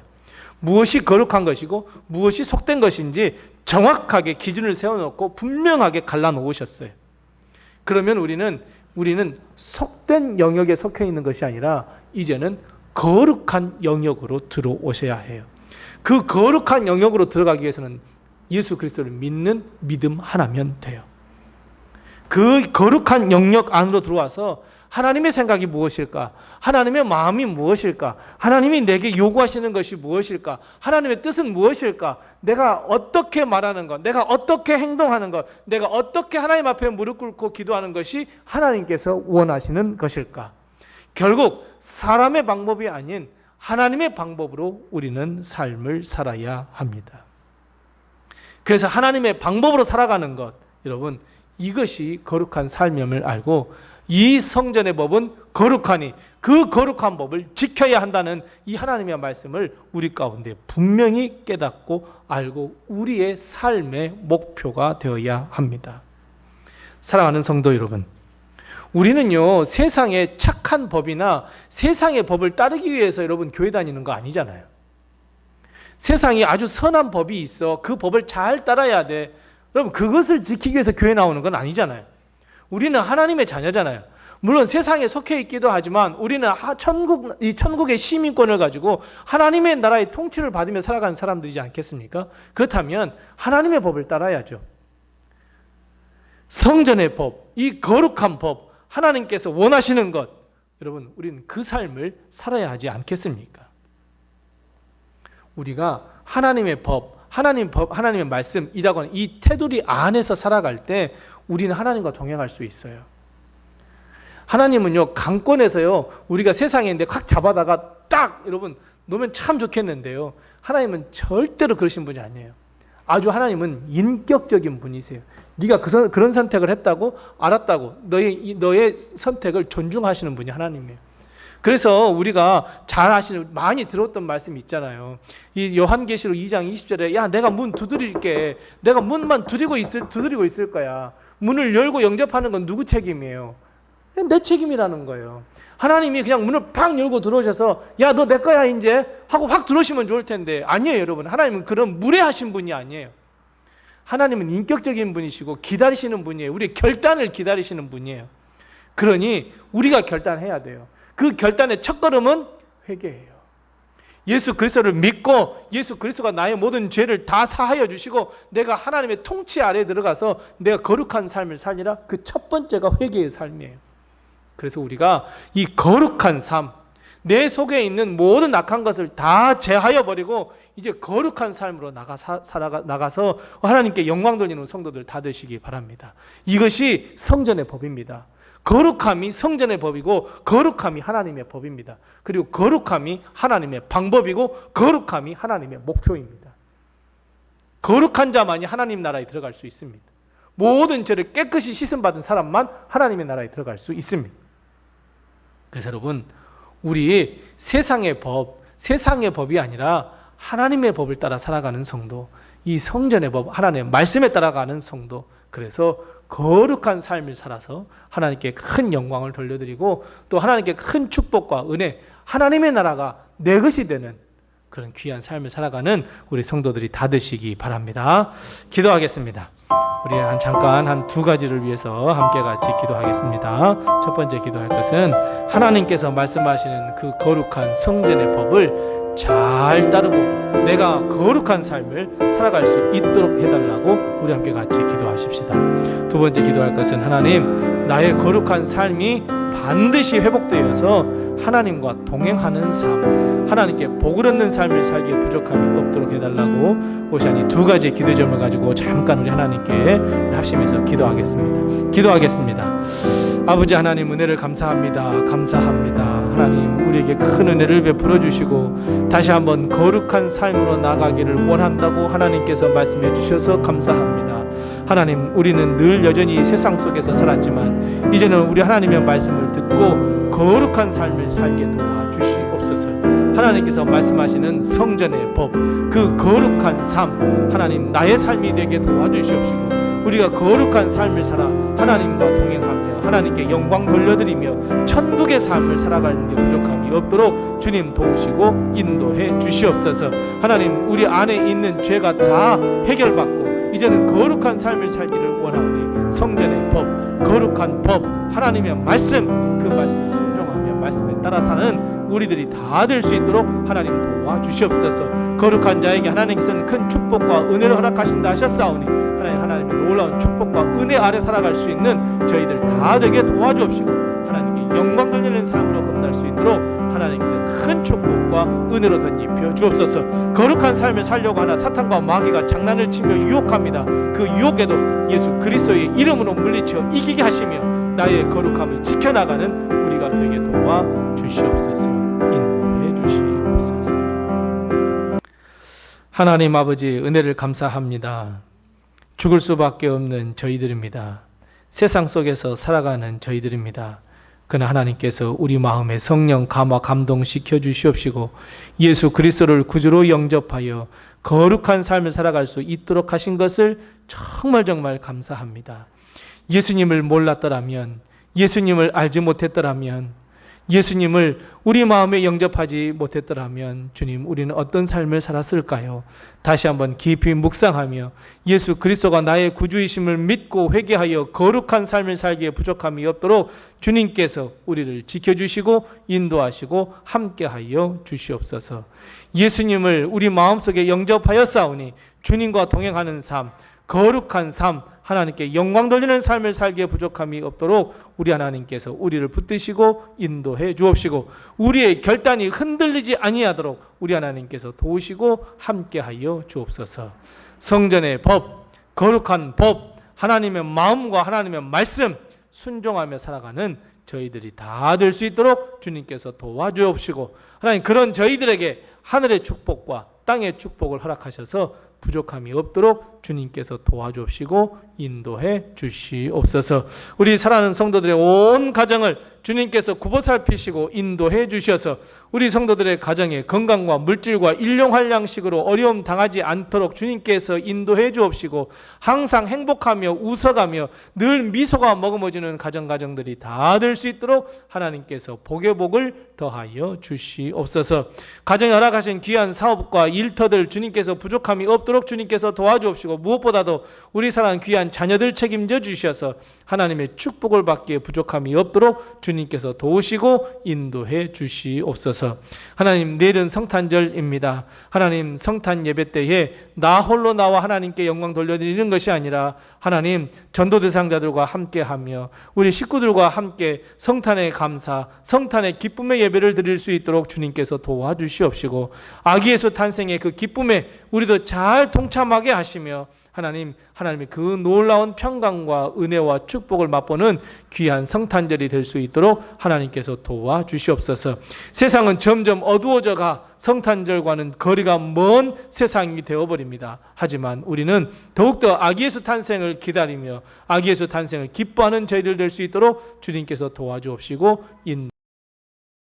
무엇이 거룩한 것이고 무엇이 속된 것인지 정확하게 기준을 세워놓고 분명하게 갈라놓으셨어요. 그러면 우리는 속된 영역에 속해 있는 것이 아니라 이제는 거룩한 영역으로 들어오셔야 해요. 그 거룩한 영역으로 들어가기 위해서는 예수 그리스도를 믿는 믿음 하나면 돼요. 그 거룩한 영역 안으로 들어와서 하나님의 생각이 무엇일까? 하나님의 마음이 무엇일까? 하나님이 내게 요구하시는 것이 무엇일까? 하나님의 뜻은 무엇일까? 내가 어떻게 말하는 것, 내가 어떻게 행동하는 것, 내가 어떻게 하나님 앞에 무릎 꿇고 기도하는 것이 하나님께서 원하시는 것일까? 결국 사람의 방법이 아닌 하나님의 방법으로 우리는 삶을 살아야 합니다. 그래서 하나님의 방법으로 살아가는 것, 여러분, 이것이 거룩한 삶임을 알고 이 성전의 법은 거룩하니 그 거룩한 법을 지켜야 한다는 이 하나님의 말씀을 우리 가운데 분명히 깨닫고 알고 우리의 삶의 목표가 되어야 합니다. 사랑하는 성도 여러분, 우리는요, 세상의 착한 법이나 세상의 법을 따르기 위해서 여러분 교회 다니는 거 아니잖아요. 세상에 아주 선한 법이 있어. 그 법을 잘 따라야 돼. 여러분, 그것을 지키기 위해서 교회 나오는 건 아니잖아요. 우리는 하나님의 자녀잖아요. 물론 세상에 속해 있기도 하지만 우리는 천국의 시민권을 가지고 하나님의 나라의 통치를 받으며 살아가는 사람들이지 않겠습니까? 그렇다면 하나님의 법을 따라야죠. 성전의 법, 이 거룩한 법, 하나님께서 원하시는 것, 여러분, 우리는 그 삶을 살아야 하지 않겠습니까? 우리가 하나님의 법, 하나님의 말씀이라고 하는 이 테두리 안에서 살아갈 때 우리는 하나님과 동행할 수 있어요. 하나님은요, 강권에서요, 우리가 세상에 있는데 확 잡아다가 딱 여러분 놓으면 참 좋겠는데요, 하나님은 절대로 그러신 분이 아니에요. 아주 하나님은 인격적인 분이세요. 네가 그런 선택을 했다고 알았다고 너의 선택을 존중하시는 분이 하나님이에요. 그래서 우리가 잘 아시는 많이 들었던 말씀이 있잖아요. 이 요한계시록 2장 20절에 야 내가 문 두드릴게. 내가 문만 두드리고 있을 거야. 문을 열고 영접하는 건 누구 책임이에요? 내 책임이라는 거예요. 하나님이 그냥 문을 팍 열고 들어오셔서 야 너 내 거야 이제 하고 확 들어오시면 좋을 텐데 아니에요 여러분. 하나님은 그런 무례하신 분이 아니에요. 하나님은 인격적인 분이시고 기다리시는 분이에요. 우리의 결단을 기다리시는 분이에요. 그러니 우리가 결단해야 돼요. 그 결단의 첫걸음은 회개예요. 예수 그리스도를 믿고 예수 그리스도가 나의 모든 죄를 다 사하여 주시고 내가 하나님의 통치 아래에 들어가서 내가 거룩한 삶을 살리라. 그 첫 번째가 회개의 삶이에요. 그래서 우리가 이 거룩한 삶, 내 속에 있는 모든 악한 것을 다 제하여 버리고 이제 거룩한 삶으로 나가서 하나님께 영광 돌리는 성도들 다 되시기 바랍니다. 이것이 성전의 법입니다. 거룩함이 성전의 법이고 거룩함이 하나님의 법입니다. 그리고 거룩함이 하나님의 방법이고 거룩함이 하나님의 목표입니다. 거룩한 자만이 하나님 나라에 들어갈 수 있습니다. 모든 죄를 깨끗이 씻음받은 사람만 하나님의 나라에 들어갈 수 있습니다. 그래서 여러분 우리 세상의 법이 아니라 하나님의 법을 따라 살아가는 성도, 이 성전의 법, 하나님의 말씀에 따라가는 성도, 그래서 거룩한 삶을 살아서 하나님께 큰 영광을 돌려드리고 또 하나님께 큰 축복과 은혜, 하나님의 나라가 내 것이 되는 그런 귀한 삶을 살아가는 우리 성도들이 다 되시기 바랍니다. 기도하겠습니다. 우리 잠깐 한 두 가지를 위해서 함께 같이 기도하겠습니다. 첫 번째 기도할 것은 하나님께서 말씀하시는 그 거룩한 성전의 법을 잘 따르고 내가 거룩한 삶을 살아갈 수 있도록 해달라고 우리 함께 같이 기도하십시다. 두 번째 기도할 것은 하나님 나의 거룩한 삶이 반드시 회복되어서 하나님과 동행하는 삶, 하나님께 복을 얻는 삶을 살기에 부족함이 없도록 해달라고 오시니 두 가지의 기도 점을 가지고 잠깐 우리 하나님께 합심해서 기도하겠습니다. 아버지 하나님 은혜를 감사합니다. 하나님 우리에게 큰 은혜를 베풀어 주시고 다시 한번 거룩한 삶으로 나가기를 원한다고 하나님께서 말씀해 주셔서 감사합니다. 하나님 우리는 늘 여전히 세상 속에서 살았지만 이제는 우리 하나님의 말씀을 듣고 거룩한 삶을 살게 도와주시옵소서. 하나님께서 말씀하시는 성전의 법, 그 거룩한 삶, 하나님 나의 삶이 되게 도와주시옵시고 우리가 거룩한 삶을 살아 하나님과 동행하며 하나님께 영광 돌려드리며 천국의 삶을 살아가는 데 부족함이 없도록 주님 도우시고 인도해 주시옵소서. 하나님 우리 안에 있는 죄가 다 해결받고 이제는 거룩한 삶을 살기를 원하오니 성전의 법, 거룩한 법, 하나님의 말씀, 그 말씀에 순종하며 말씀에 따라 사는 우리들이 다 될 수 있도록 하나님 도와주시옵소서. 거룩한 자에게 하나님께서는 큰 축복과 은혜를 허락하신다 하셨사오니 하나님의 놀라운 축복과 은혜 아래 살아갈 수 있는 저희들 다 되게 도와주옵시고 하나님께 영광 돌리는 삶으로 건너갈 수 있도록 하나님께서 큰 축복과 은혜로 덧입혀 주옵소서. 거룩한 삶을 살려고 하나 사탄과 마귀가 장난을 치며 유혹합니다. 그 유혹에도 예수 그리스도의 이름으로 물리쳐 이기게 하시며 나의 거룩함을 지켜나가는 우리가 되게 도와주시옵소서. 인도해 주시옵소서. 하나님 아버지 은혜를 감사합니다. 죽을 수밖에 없는 저희들입니다. 세상 속에서 살아가는 저희들입니다. 그러나 하나님께서 우리 마음에 성령 감화 감동시켜 주시옵시고 예수 그리스도를 구주로 영접하여 거룩한 삶을 살아갈 수 있도록 하신 것을 정말 감사합니다. 예수님을 몰랐더라면, 예수님을 알지 못했더라면, 예수님을 우리 마음에 영접하지 못했더라면 주님 우리는 어떤 삶을 살았을까요? 다시 한번 깊이 묵상하며 예수 그리스도가 나의 구주이심을 믿고 회개하여 거룩한 삶을 살기에 부족함이 없도록 주님께서 우리를 지켜주시고 인도하시고 함께하여 주시옵소서. 예수님을 우리 마음속에 영접하였사오니 주님과 동행하는 삶, 거룩한 삶, 하나님께 영광 돌리는 삶을 살기에 부족함이 없도록 우리 하나님께서 우리를 붙드시고 인도해 주옵시고 우리의 결단이 흔들리지 아니하도록 우리 하나님께서 도우시고 함께하여 주옵소서. 성전의 법, 거룩한 법, 하나님의 마음과 하나님의 말씀 순종하며 살아가는 저희들이 다 될 수 있도록 주님께서 도와주옵시고 하나님 그런 저희들에게 하늘의 축복과 땅의 축복을 허락하셔서 부족함이 없도록 주님께서 도와주시고 인도해 주시옵소서. 우리 사랑하는 성도들의 온 가정을 주님께서 굽어 살피시고 인도해 주셔서 우리 성도들의 가정에 건강과 물질과 일용할 양식으로 어려움 당하지 않도록 주님께서 인도해 주옵시고 항상 행복하며 웃어가며 늘 미소가 머금어지는 가정들이 다 될 수 있도록 하나님께서 복의 복을 더하여 주시옵소서. 가정에 허락하신 귀한 사업과 일터들 주님께서 부족함이 없도록 주님께서 도와주옵시고 무엇보다도 우리 사랑하는 귀한 자녀들 책임져 주셔서 하나님의 축복을 받기에 부족함이 없도록 주님께서 도우시고 인도해 주시옵소서. 하나님, 내일은 성탄절입니다. 하나님, 성탄 예배 때에 나 홀로 나와 하나님께 영광 돌려드리는 것이 아니라 하나님, 전도 대상자들과 함께하며 우리 식구들과 함께 성탄의 감사, 성탄의 기쁨의 예배를 드릴 수 있도록 주님께서 도와주시옵시고 아기 예수 탄생의 그 기쁨에 우리도 잘 동참하게 하시며 하나님의 그 놀라운 평강과 은혜와 축복을 맛보는 귀한 성탄절이 될 수 있도록 하나님께서 도와주시옵소서. 세상은 점점 어두워져가 성탄절과는 거리가 먼 세상이 되어버립니다. 하지만 우리는 더욱더 아기 예수 탄생을 기다리며 아기 예수 탄생을 기뻐하는 저희들 될 수 있도록 주님께서 도와주옵시고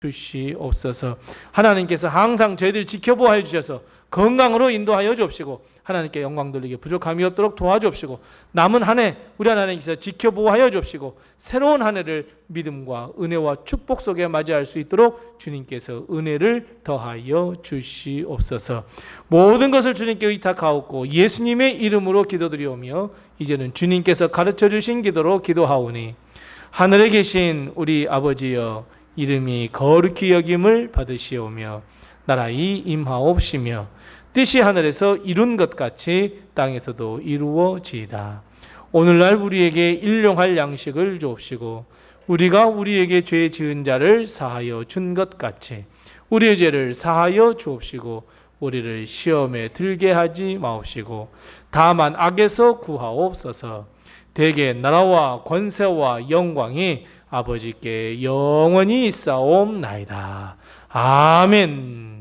주시옵소서. 하나님께서 항상 저희들 지켜보아 주셔서 건강으로 인도하여 주옵시고 하나님께 영광 돌리게 부족함이 없도록 도와주옵시고 남은 한 해 우리 하나님께서 지켜보아 주옵시고 새로운 한 해를 믿음과 은혜와 축복 속에 맞이할 수 있도록 주님께서 은혜를 더하여 주시옵소서. 모든 것을 주님께 의탁하옵고 예수님의 이름으로 기도드리오며 이제는 주님께서 가르쳐 주신 기도로 기도하오니 하늘에 계신 우리 아버지여 이름이 거룩히 여김을 받으시오며 나라의 임하옵시며 뜻이 하늘에서 이룬 것 같이 땅에서도 이루어지이다. 오늘날 우리에게 일용할 양식을 주옵시고 우리가 우리에게 죄 지은 자를 사하여 준 것 같이 우리의 죄를 사하여 주옵시고 우리를 시험에 들게 하지 마옵시고 다만 악에서 구하옵소서. 대개 나라와 권세와 영광이 아버지께 영원히 있사옵나이다. 아멘.